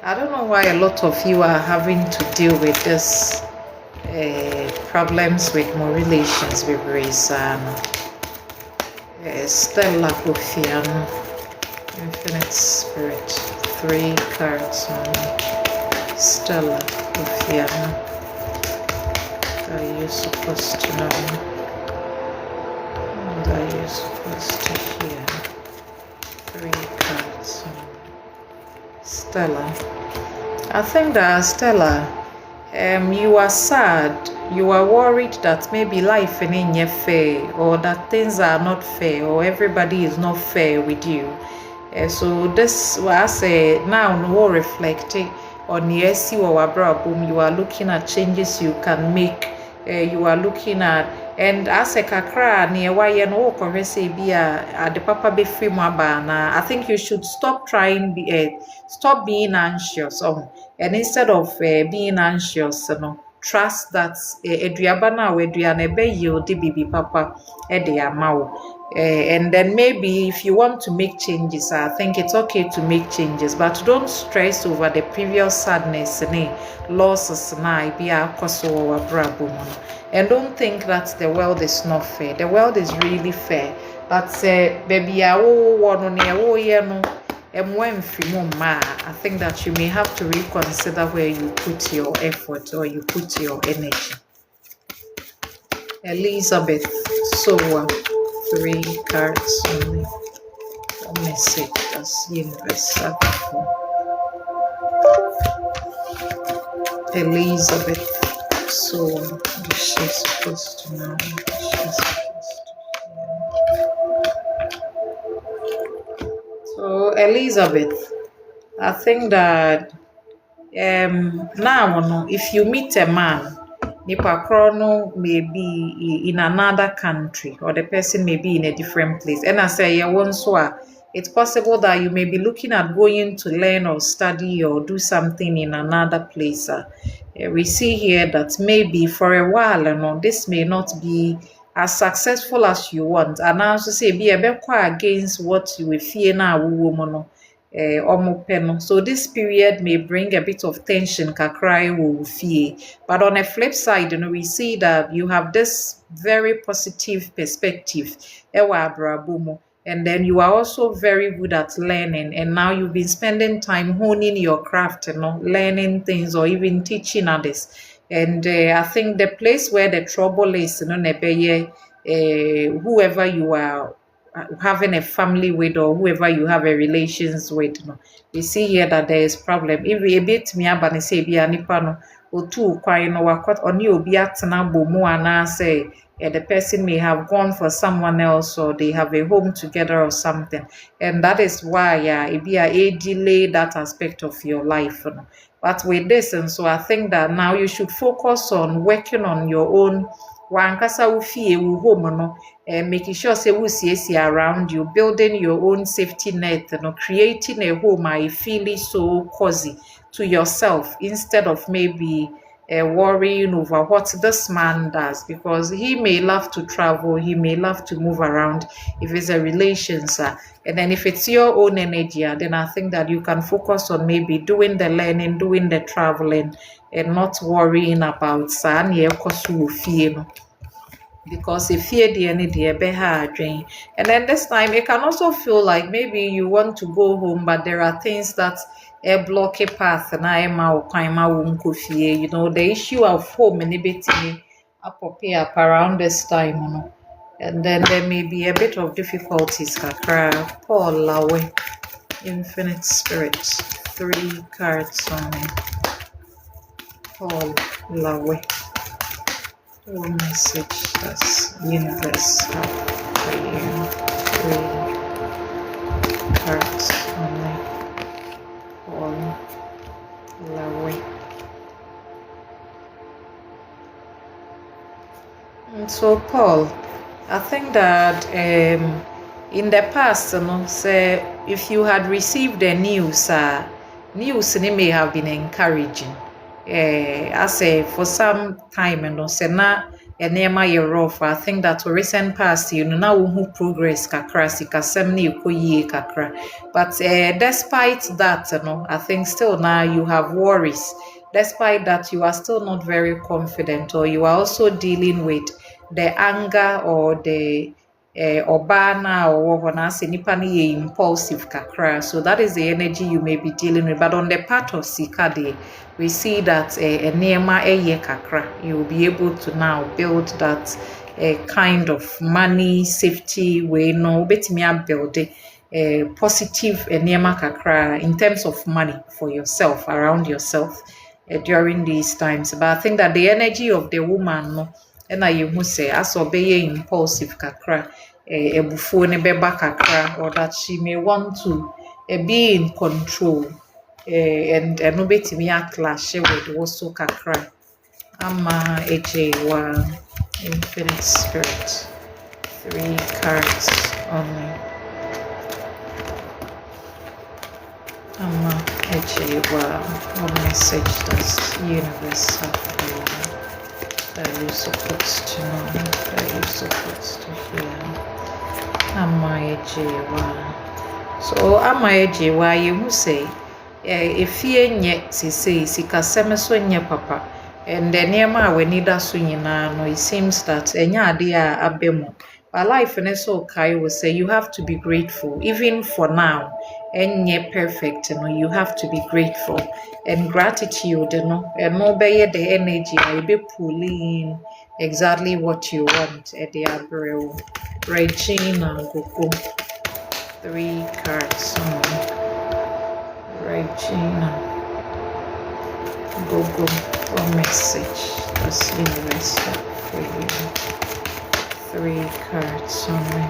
I don't know why a lot of you are having to deal with this problems with more relations with Rizan. Stella Kofiano, Infinite Spirit, 3 cards on Stella Kofiano. Are you supposed to know? And are you supposed to hear? 3 cards on Stella. I think that Stella, you are sad, you are worried that maybe life ain't fair, or that things are not fair, or everybody is not fair with you. So this what I say now, no reflecting on yes, you are boom, you are looking at changes you can make, you are looking at, and as a kakra near why no corresi be at the papa be free mabana. I think you should stop trying stop being anxious and instead of being anxious, trust that eduaba na eduane be yield bibi papa de amao. And then maybe if you want to make changes, I think it's okay to make changes, but don't stress over the previous sadness and losses na be a koso and don't think that the world is not fair. The world is really fair, but baby I think that you may have to reconsider where you put your effort or you put your energy. Elizabeth Sowa, 3 cards only. What message does universe have for Elizabeth Sowa? What is she supposed to know? So Elizabeth, I think that now if you meet a man, nipa krono may be in another country or the person may be in a different place. And I say it's possible that you may be looking at going to learn or study or do something in another place. We see here that maybe for a while, this may not be as successful as you want. And I also say be a bit against what you will fear now, woman. So this period may bring a bit of tension, kakrai will fear. But on a flip side, we see that you have this very positive perspective, and then you are also very good at learning. And now you've been spending time honing your craft, learning things or even teaching others. And I think the place where the trouble is, whoever you are having a family with or whoever you have a relations with, we see here that there is problem. If we a bit me abani say be anipa no otu kwan no wakot oni obi atena bomu ana say the person may have gone for someone else or they have a home together or something, and that is why it be a delay that aspect of your life. But with this, and so I think that now you should focus on working on your own wankasa ufie home making sure say we around you, building your own safety net, creating a home I feel so cozy to yourself instead of maybe worrying over what this man does, because he may love to travel, he may love to move around if it's a relationship. And then if it's your own energy, then I think that you can focus on maybe doing the learning, doing the traveling, and not worrying about because if fear the any dream. And then this time it can also feel like maybe you want to go home, but there are things that block a path and the issue of home and up around this time, and then there may be a bit of difficulties. Paul Lawe, Infinite Spirit, 3 cards on Paul Lawe. What message does universe have for you? 3 cards only. Paul Lawe. And so Paul, I think that in the past, say if you had received the news, news may have been encouraging. I say for some time and no say na enema ye rough. I think that for recent past you know now who progress kakra sikasem na ekoyie kakra. But despite that, you know, I think still now you have worries. Despite that, you are still not very confident, or you are also dealing with the anger or the ɔbaa no a ɔwɔ hɔ no asɛ nipa no yɛ impulsive kakra, so that is the energy you may be dealing with. But on the part of sika deɛ, we see that nneɛma ɛyɛ kakra, you will be able to now build that kind of money safety way no wobɛtumi abuild positive nneɛma kakra in terms of money for yourself, around yourself during these times. But I think that the energy of the woman no ɛna yɛhu sɛ asɛ ɔbɛyɛ impulsive kakra, ebufuo ne bɛba kakra, or that she may want to be in control, and ɛno bɛtumi aclash with also kakra. Ama ejewa infinite spirit, 3 cards only. Ama ejewa, what message does universe have for you that you're supposed to know, that you're supposed to hear? Ama ejewa. So ama ejewa, you say efie nye sisi sikasɛm so nye papa, and the nneɛma a w'ani da so nyinaa no, it seems that ɛnyɛ ade a aba mu. But life ne so kai will say you have to be grateful even for now. Ɛnyɛ perfect no, you have to be grateful, and gratitude no ɛno bɛyɛ the energy a ebe pull in exactly what you want ɛde abrɛ wo. Regina Gogo, 3 cards. Regina Gogo, what message does universe have for you? 3 cards only.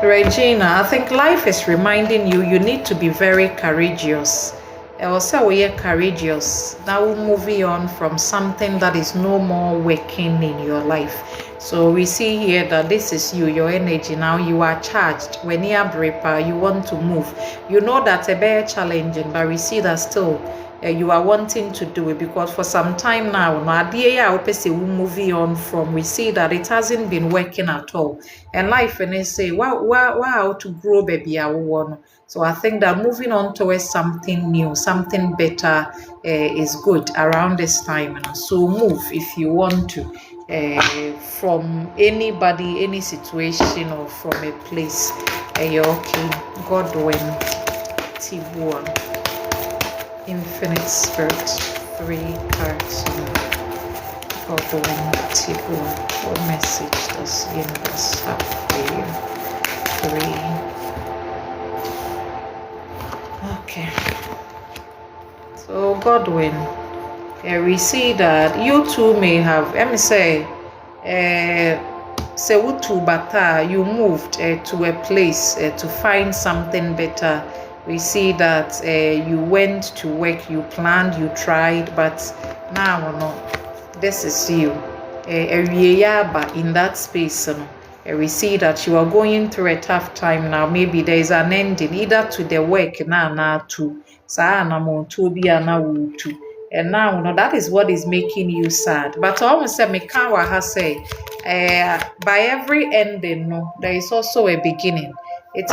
Regina, I think life is reminding you need to be very courageous. Also, we are courageous. Now we're moving on from something that is no more working in your life. So we see here that this is you, your energy. Now you are charged. When you are breaker, you want to move. You know that's a very challenging, but we see that still you are wanting to do it, because for some time now, we're moving on from, we see that it hasn't been working at all. And life, and they say, wow, to grow, baby, I want. So I think that moving on towards something new, something better is good around this time. So move if you want to, from anybody, any situation, or from a place. You're okay. Godwin Tibua, infinite spirit, 3 cards. Godwin Tibua, what message does universe have for you? 3. Okay, so Godwin, we see that you too may have, let me say, bata, you moved to a place to find something better. We see that you went to work, you planned, you tried, but now no, this is you. In that space. We see that you are going through a tough time now. Maybe there is an ending either to the work na to and now that is what is making you sad. But I almost say Mekawa has say by every ending there is also a beginning. It's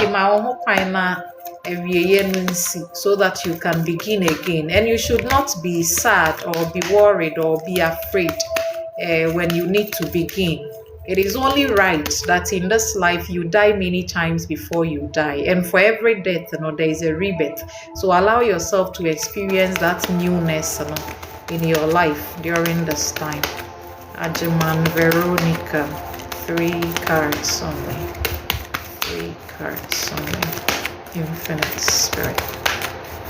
so that you can begin again, and you should not be sad or be worried or be afraid when you need to begin. It is only right that in this life you die many times before you die, and for every death, there is a rebirth. So allow yourself to experience that newness in your life during this time. Ajaman Veronica, 3 cards only. 3 cards only. Infinite Spirit.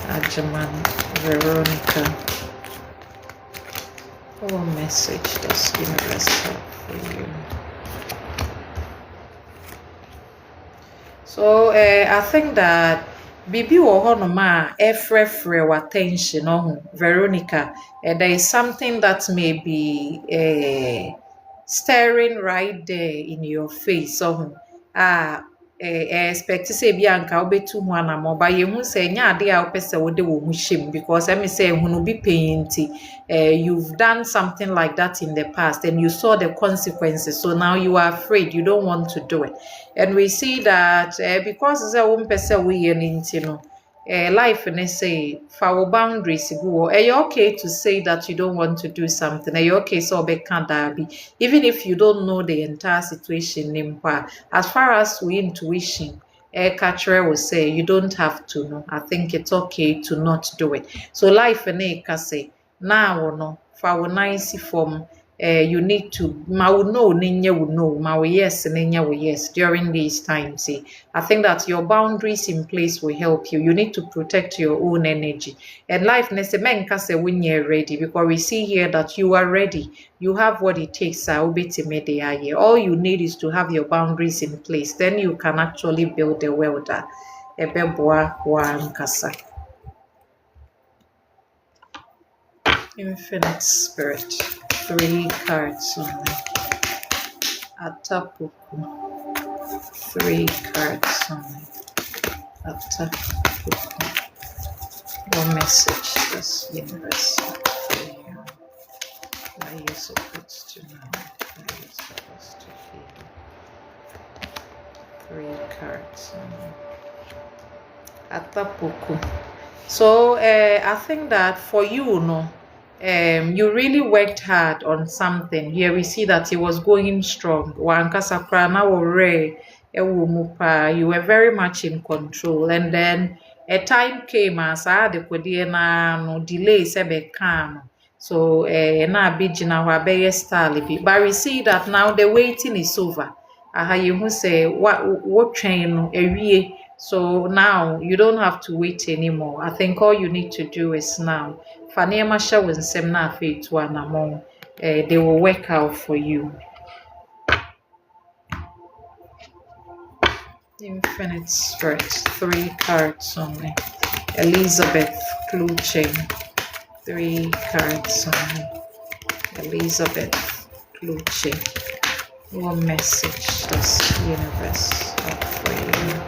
Ajaman Veronica. What message does universe have for you? So I think that Bibi Wohonoma efrefre attention Veronica. There is something that may be staring right there in your face. expect say bi anka obetu ho anamo ba ye hu say nya ade a opese wode wo hu shim because me say hu no bi painti you've done something like that in the past and you saw the consequences, so now you are afraid, you don't want to do it. And we see that because say wo mpese wo ye nti no life and say for boundaries go okay to say that you don't want to do something. Okay so be can't be even if you don't know the entire situation as far as we intuition catcher will say you don't have to know. I think it's okay to not do it. So life and say now no for nice form you need to know yes yes during these times. I think that your boundaries in place will help you. You need to protect your own energy. And life when you're ready, because we see here that you are ready. You have what it takes. All you need is to have your boundaries in place. Then you can actually build a world. Infinite Spirit. 3 cards only. Atapuku. 3 cards only. Atapuku. What message does universe for you? What are you supposed to know? What are you supposed to feel? 3 cards only. Atapuku. So I think that for you, you really worked hard on something. Here we see that it was going strong. You were very much in control, and then a time came as I had no delay so na big style but we see that now the waiting is over. You who say what train a so now you don't have to wait anymore. I think all you need to do is now. They will work out for you. Infinite Spirit, 3 cards only. Elizabeth Clue Chain, 3 cards only. Elizabeth Clue Chain. What message does the universe have for you?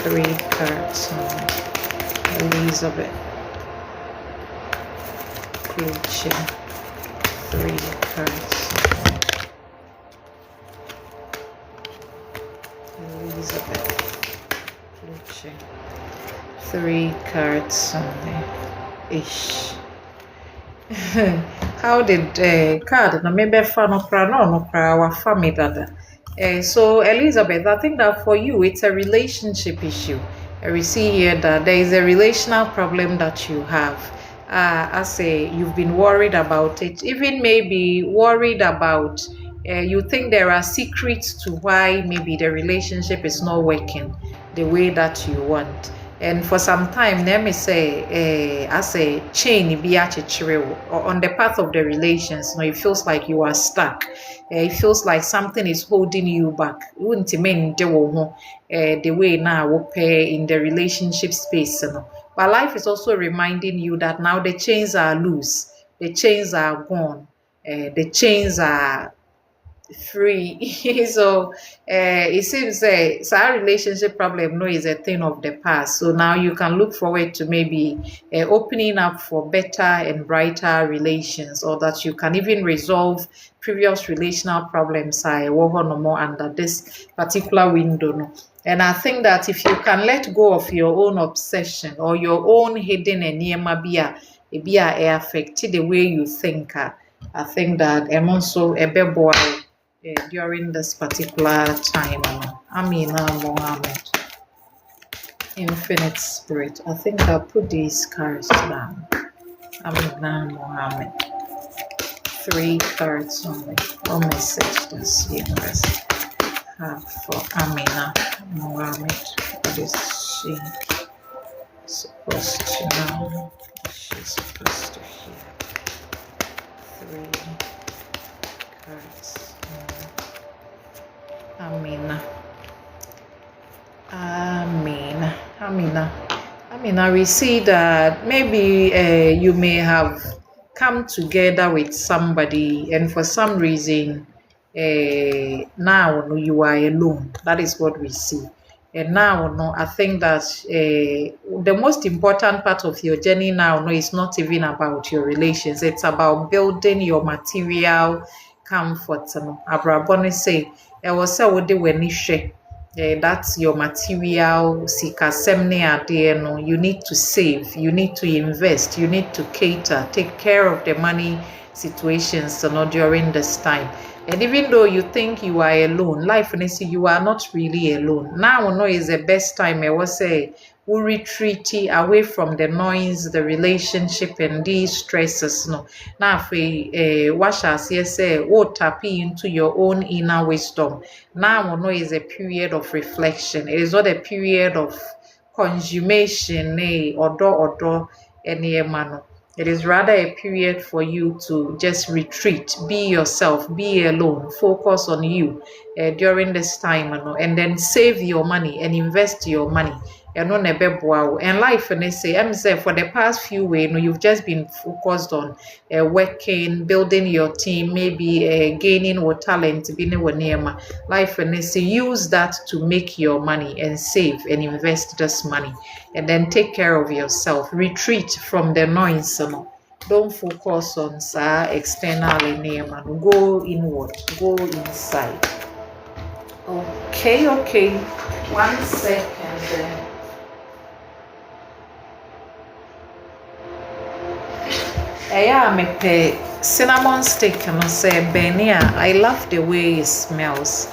3 cards only. Elizabeth Clue Chain, 3 cards only. Elizabeth Clue Chain, 3 cards only. Ish. How did card na maybe no family dada. So Elizabeth, I think that for you it's a relationship issue. We see here that there is a relational problem that you have. I say you've been worried about it, even maybe worried about you think there are secrets to why maybe the relationship is not working the way that you want. And for some time, let me say, as a chain on the path of the relations, it feels like you are stuck. It feels like something is holding you back. The way now we pay in the relationship space. But life is also reminding you that now the chains are loose, the chains are gone, the chains are free. So it seems our relationship problem is a thing of the past. So now you can look forward to maybe opening up for better and brighter relations, or that you can even resolve previous relational problems no more under this particular window. And I think that if you can let go of your own obsession or your own hidden enema affect the way you think, I think that I'm also a beboy during this particular time. Amina Mohammed, Infinite Spirit. I think I'll put these cards down. Amina Mohammed, 3 cards only. What message does universe have for Amina Mohammed? What is she supposed to know? She's supposed to hear. 3 cards. Amina. We see that maybe you may have come together with somebody, and for some reason now no, you are alone. That is what we see. And now no, I think that the most important part of your journey now no, is not even about your relations. It's about building your material comfort. No, Abraboni say, I was say what they were niche. That's your material sikasem ne adeɛ no. You need to save, you need to invest, you need to cater, take care of the money situations during this time. And even though you think you are alone, life and see you are not really alone. Now no is the best time I was say we retreat away from the noise, the relationship and these stresses. No. Now wash us say tap into your own inner wisdom. Now no is a period of reflection. It is not a period of consummation, odo any man. It is rather a period for you to just retreat, be yourself, be alone, focus on you during this time, and then save your money and invest your money. And life, and they say, I'm saying for the past few weeks, you've just been focused on working, building your team, maybe gaining what talent, being a life, and they say, use that to make your money and save and invest this money. And then take care of yourself. Retreat from the noise. Don't focus on external and go inward. Go inside. Okay. 1 second. Me pay cinnamon stick and say Benia. I love the way it smells.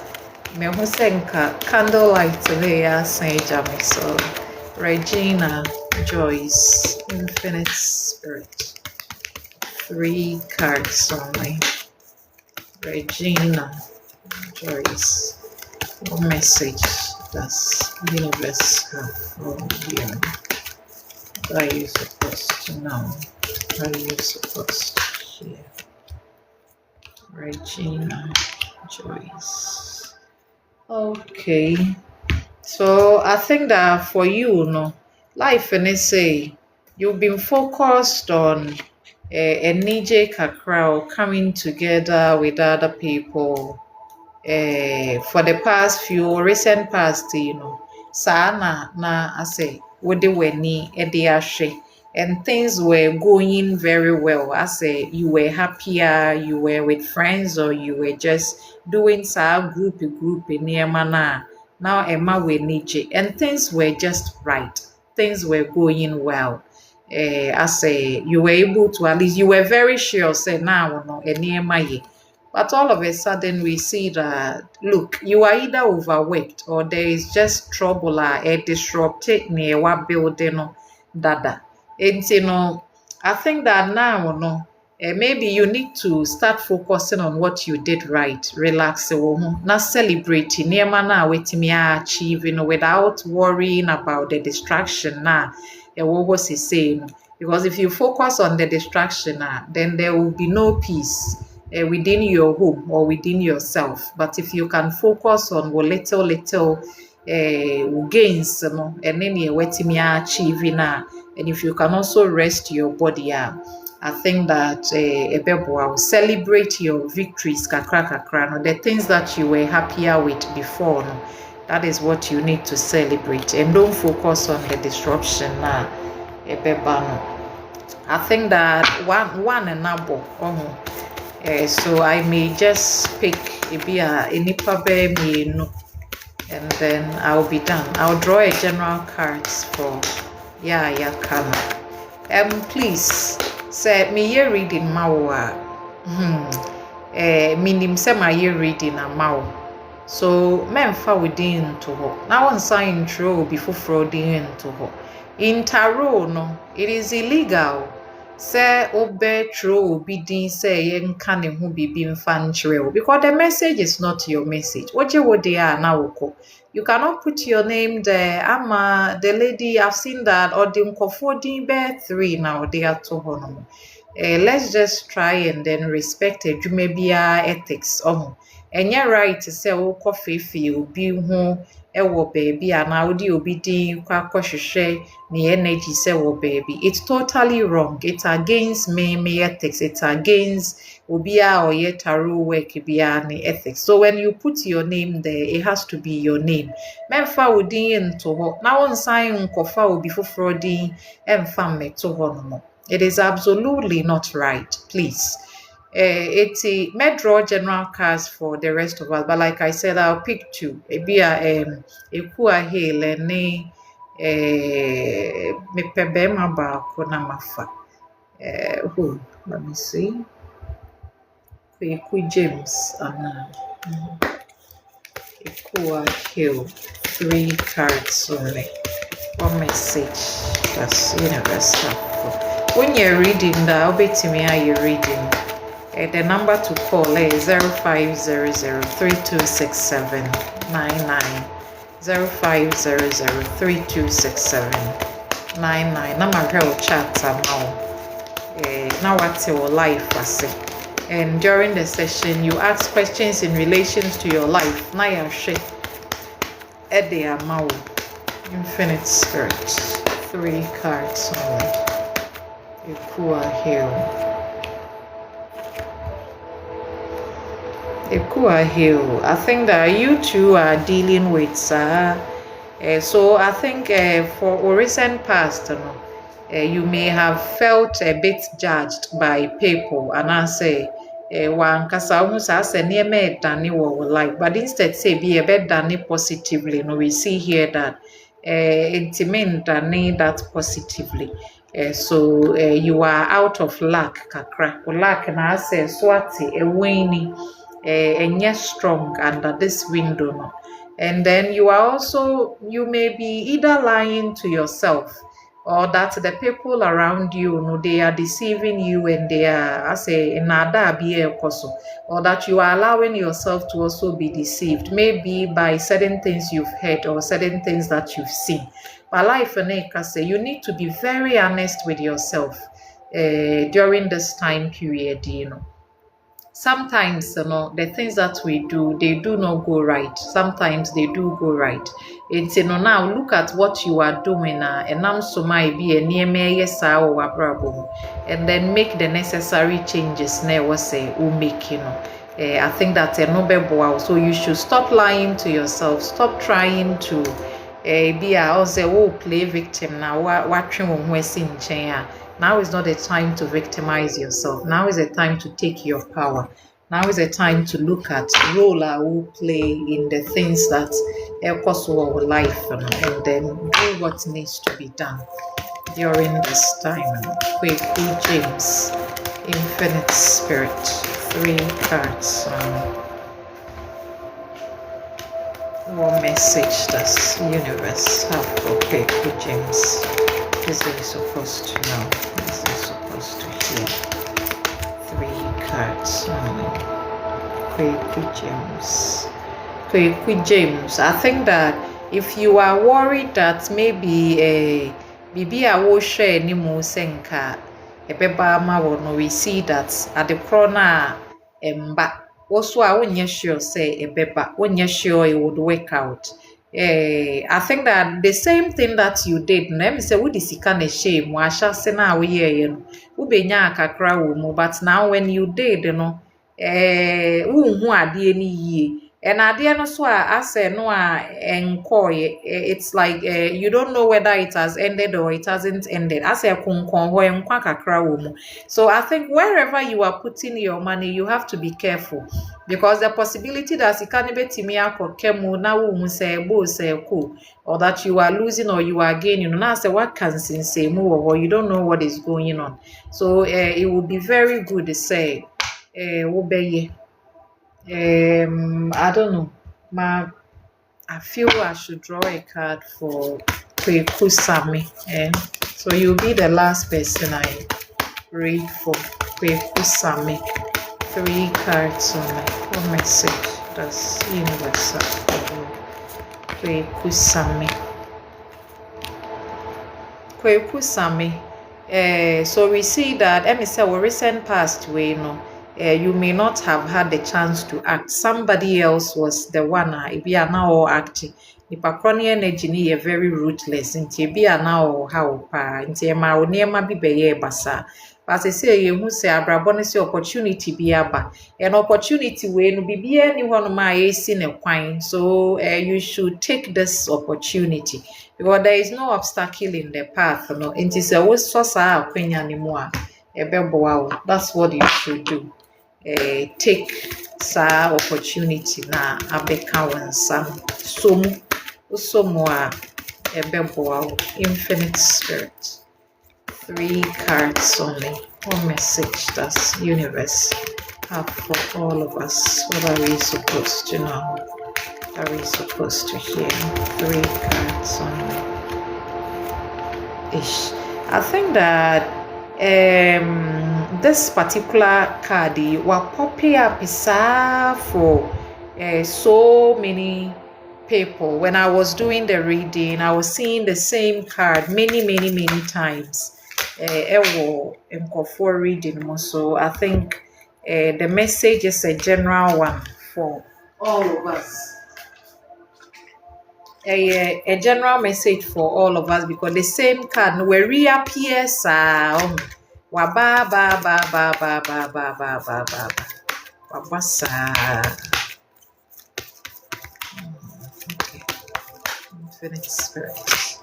Me who senka candlelight today say Jamie so. Regina Joyce, Infinite Spirit. 3 cards only. Regina Joyce. What message does universe have for you? What are you supposed to know? What are you supposed to hear? Regina Joyce. Okay. So I think that for you, life and they say you've been focused on a nije kakra coming together with other people for the past few recent past, Sana na I say what they were ni and things were going very well. I say you were happier, you were with friends, or you were just doing group near mana. Now Emma were Nietzsche, and things were just right. Things were going well. I say you were able to at least you were very sure. Say now no Emma. But all of a sudden we see that look, you are either overworked or there is just trouble a disrupted near what building dada. And I think that now maybe you need to start focusing on what you did right. Relax, not celebrating na waiting achieving without worrying about the distraction now. What was he saying? Because if you focus on the distraction then there will be no peace within your home or within yourself. But if you can focus on what little gains, and then you're waiting achieving and if you can also rest your body, I think that will celebrate your victories, kakra, the things that you were happier with before. That is what you need to celebrate, and don't focus on the disruption now. I think that one and number. So I may just pick a nipa and then I'll be done. I'll draw a general cards for Kana. Please say me ye reading mawa. Minim say my ye reading a maw. So memfa within to her. Now on sign intro before frauding to her. In tarot, no, it is illegal. Say obe true obi din say yen ka ne ho bibi mfa nkyerɛ because the message is not your message. Oje wo dey na woko. You cannot put your name there. The lady, I've seen that, or the nkofo din be 3 now they are to hono. Let's just try and then respect edwumabia ethics. Enye right to say wo kofe fi obi ho ewo baby and audi obi din kwa kwahwehwe ne energy say wo baby. It's totally wrong. It's against me ethics. It's against obia or ye tarot work bia ne ethics. So when you put your name there, it has to be your name. Memfa wo din into ho. Na won sign nkofa obi foforo din emfa me to ho no. It is absolutely not right. Please. It's a may draw general cards for the rest of us, but like I said, I'll pick two. Maybe a Ekua Hale ne me pebema ba kona mafa. Who? Let me see. Eku James Ekua Hale. 3 cards only. One message. That's universal. When you're reading that, I'll bet me how you're reading. The number to call is 0500-3267-99. 0500-3267-99. Now my real chat now. Now what's your life? And during the session, you ask questions in relations to your life. Now you're shit. Edia Mao. Infinite Spirit. 3 cards only. Ekua Hill. Ekua Hill. I think that you two are dealing with so I think for recent past, you may have felt a bit judged by people, and I say one kasa umusa say near me dani wo like, but instead say be a bit dani positively. No, we see here that intimate dani that positively. So you are out of luck, kakra. Luck na say swati a winning. And yes, strong under this window no. And then you may be either lying to yourself or that the people around you they are deceiving you and they are or that you are allowing yourself to also be deceived, maybe by certain things you've heard or certain things that you've seen. But life you need to be very honest with yourself during this time period, Sometimes, the things that we do, they do not go right. Sometimes they do go right. It's, now look at what you are doing and I'm so might be a near me, yes, and then make the necessary changes. Never say, make, I think that's a noble. So you should stop lying to yourself. Stop trying to be play victim now. Watching when we're seeing change. Now is not the time to victimize yourself. Now is the time to take your power. Now is the time to look at the role I will play in the things that cause our life and then do what needs to be done during this time. Kweku James, Infinite Spirit, 3 cards. One message does universe have for Kweku James? This is supposed to know. This is supposed to hear. 3 cards. Kweku James. Kweku James. I think that if you are worried that maybe bibi a wo share ni mo senka ebeba ma wo no, we see that at the corner emba also I won't sure say ebeba won't sure it would work out. I think that the same thing that you did, let me say, we disika ne shame, wa shase na we ye no, ubenya kakra wo mu, but now when you did, wo hu ade ni yie, and ade no so ase no enkoy, it's like you don't know whether it has ended or it hasn't ended. Ase konkon ho enkwa kakra wo mu. So I think wherever you are putting your money, you have to be careful. Because the possibility that you can't be timia kemu na wu say bo say ko, or that you are losing or you are gaining. Now say what can say more, or you don't know what is going on. So it would be very good to say obey. I don't know. I feel I should draw a card for Kweku Sami. So you'll be the last person I read for Kweku Sami. 3 cards on one message. That's universal. Kweku Sami. Kweku Sami. So we see that, let me say, our recent past way, you may not have had the chance to act. Somebody else was the one. If you are now acting, nipa korɔ ne energy ni yɛ very ruthless. Nti ebi a now how pa. Nti ɛma wo nneɛma bi bɛyɛ basa. But say you who say abrabɔ ne say opportunity bi aba. An opportunity wey no bibia ni hɔ no ma yɛsi ne kwan. So you should take this opportunity because there is no obstacle in the path. No, nti sɛ wo sɔ saa akwanya ne mu a ɛbɛboa wo. That's what you should do. Take sa opportunity na abeka wansa somu a ebeboa infinite spirit. 3 cards only. What message does universe have for all of us? What are we supposed to know? What are we supposed to hear? 3 cards only. I think that this particular card will pop up for so many people. When I was doing the reading, I was seeing the same card many times. For reading, so I think the message is a general one for all of us. A general message for all of us because the same card will reappear wa ba okay. Infinite spirit.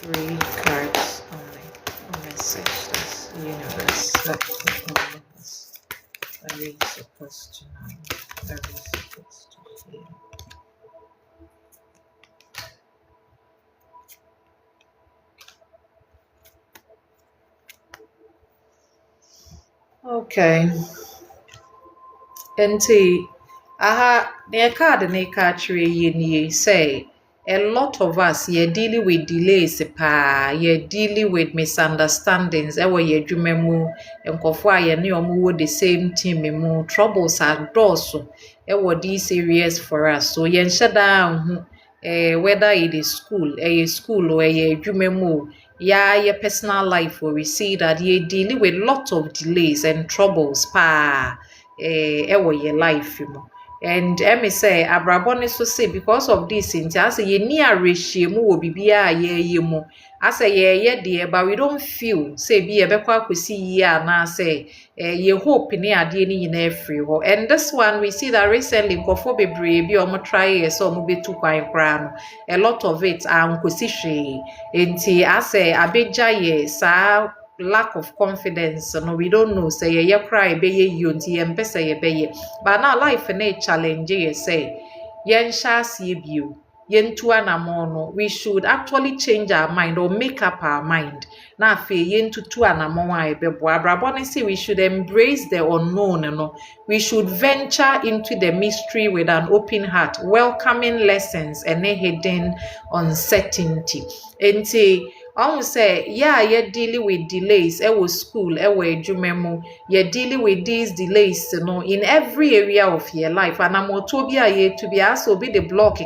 3 cards only. A message that's universe left for all of us. What are we supposed to know? What are we supposed to feel? Okay. Enti aha ne card ne catchere ye say a lot of us ye dealing with delays pa ye dealing with misunderstandings ewo ye dwuma mu enkofo a ye ne omo wo the same team mu troubles are doors ewo these areas for us so ye nheda whether it is school or ye dwuma mu your personal life will see that you dealing with lots of delays and troubles pa your life and me say abrabone so say because of this nti as ye ni arehie mu wo bibia ye mu as ye de but we don't feel say bi e bekwa akosi yi na say ye hope ni ade ni nyina free ho and this one we see that recently nkofo bebre bi o mo try so mo betu kwan kra no a lot of it ankosi hwe nti as abeja ye sa lack of confidence no we don't know say ye cry be ye nti ye mpese ye be ye but now life na challenge ye say yen sha see bio yen tu anamo no we should actually change our mind or make up our mind na afi yen tutu anamo wa ebebo abrabone say we should embrace the unknown no we should venture into the mystery with an open heart welcoming lessons and a hidden uncertainty enti say, yeah, you're dealing with delays. School, edwuma you're dealing with these delays, in every area of your life. And I'm to be also be the block so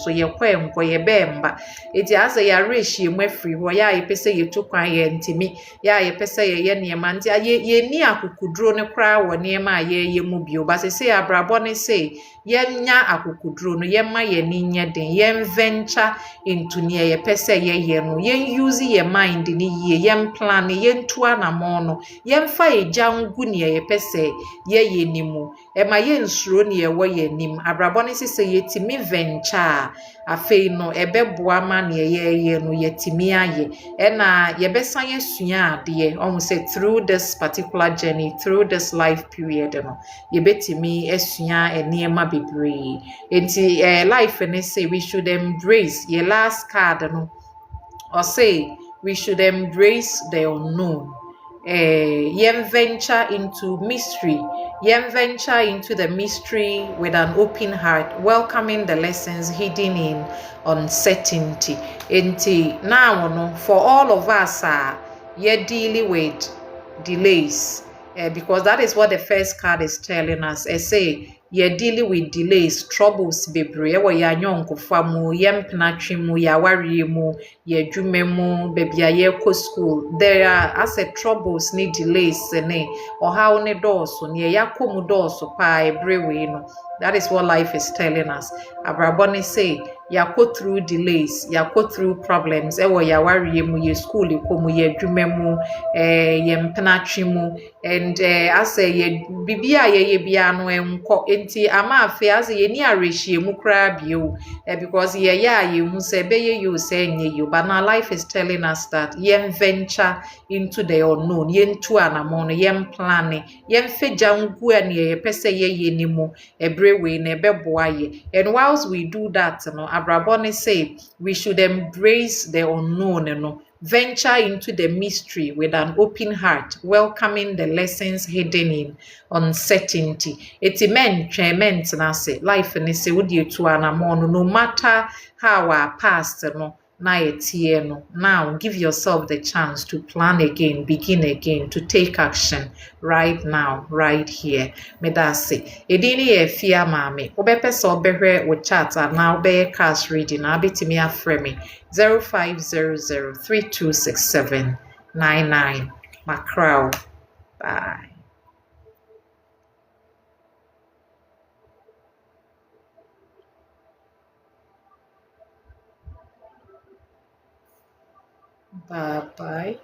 ye kwenko ye bemba. It has a rich ye free ya ye pese ye took my intimi, ya ye pese ye niemanti, ye near kukudro ne cry or near my ye mubio. But I say, abrabone say, nya akukudro no yema ye ninya den yen venture into near ye pese ye no yen use ye mind ni ye yen plan yen tu anamo no yen fa ye jangu ne ye pese ye nimu ema yen suro ne ye wo ye nim abrabone se ye timi venture afei no ebeboa ma ne ye no ye timi aye ena ye besan ye sua ade almost say through this particular journey through this life period no ye betimi esua eniema bebree enti life ne say we should embrace your last card no or say we should embrace the unknown yen venture into mystery yen venture into the mystery with an open heart welcoming the lessons hidden in uncertainty enti now no for all of us you're dealing with delays because that is what the first card is telling us say You're dealing with delays, troubles, bebree. Ewo ya nyonkofo mu, yempenatwe mu, ya wari mu, ya dwuma mu, baby a yekɔ school. There are as a troubles ni delays ne ɔhaw ne dɔɔso, ne yakɔ mu dɔɔso pa ebre we no. That is what life is telling us. Abrabɔ ne say yako through delays, yako through problems. Ewo ya wari mu, ye school ekɔ mu, ye dwuma mu, yempenatwe mu, and as a ye bibia ye bia no enko enti ama afi as ye ni arehie mu kra bio because ye hu say beye you say nye you, but now life is telling us that yen venture into the unknown, yen tu anamon, yen planning, yen feja ngu ane ye pese ye ni mu ebre we na ebeboa ye. And whilst we do that, no Abraboni say we should embrace the unknown, no, venture into the mystery with an open heart, welcoming the lessons hidden in uncertainty. Eti men tremen na say life ni say wodi etu anamon, no matter how our past no na etie no. Now give yourself the chance to plan again, begin again, to take action right now, right here. Me da say edini ye fia maame obepe so obehwe wo chat na obeye cash reading na betimi afre me 0500326799 Macrow. Bye. Bye bye.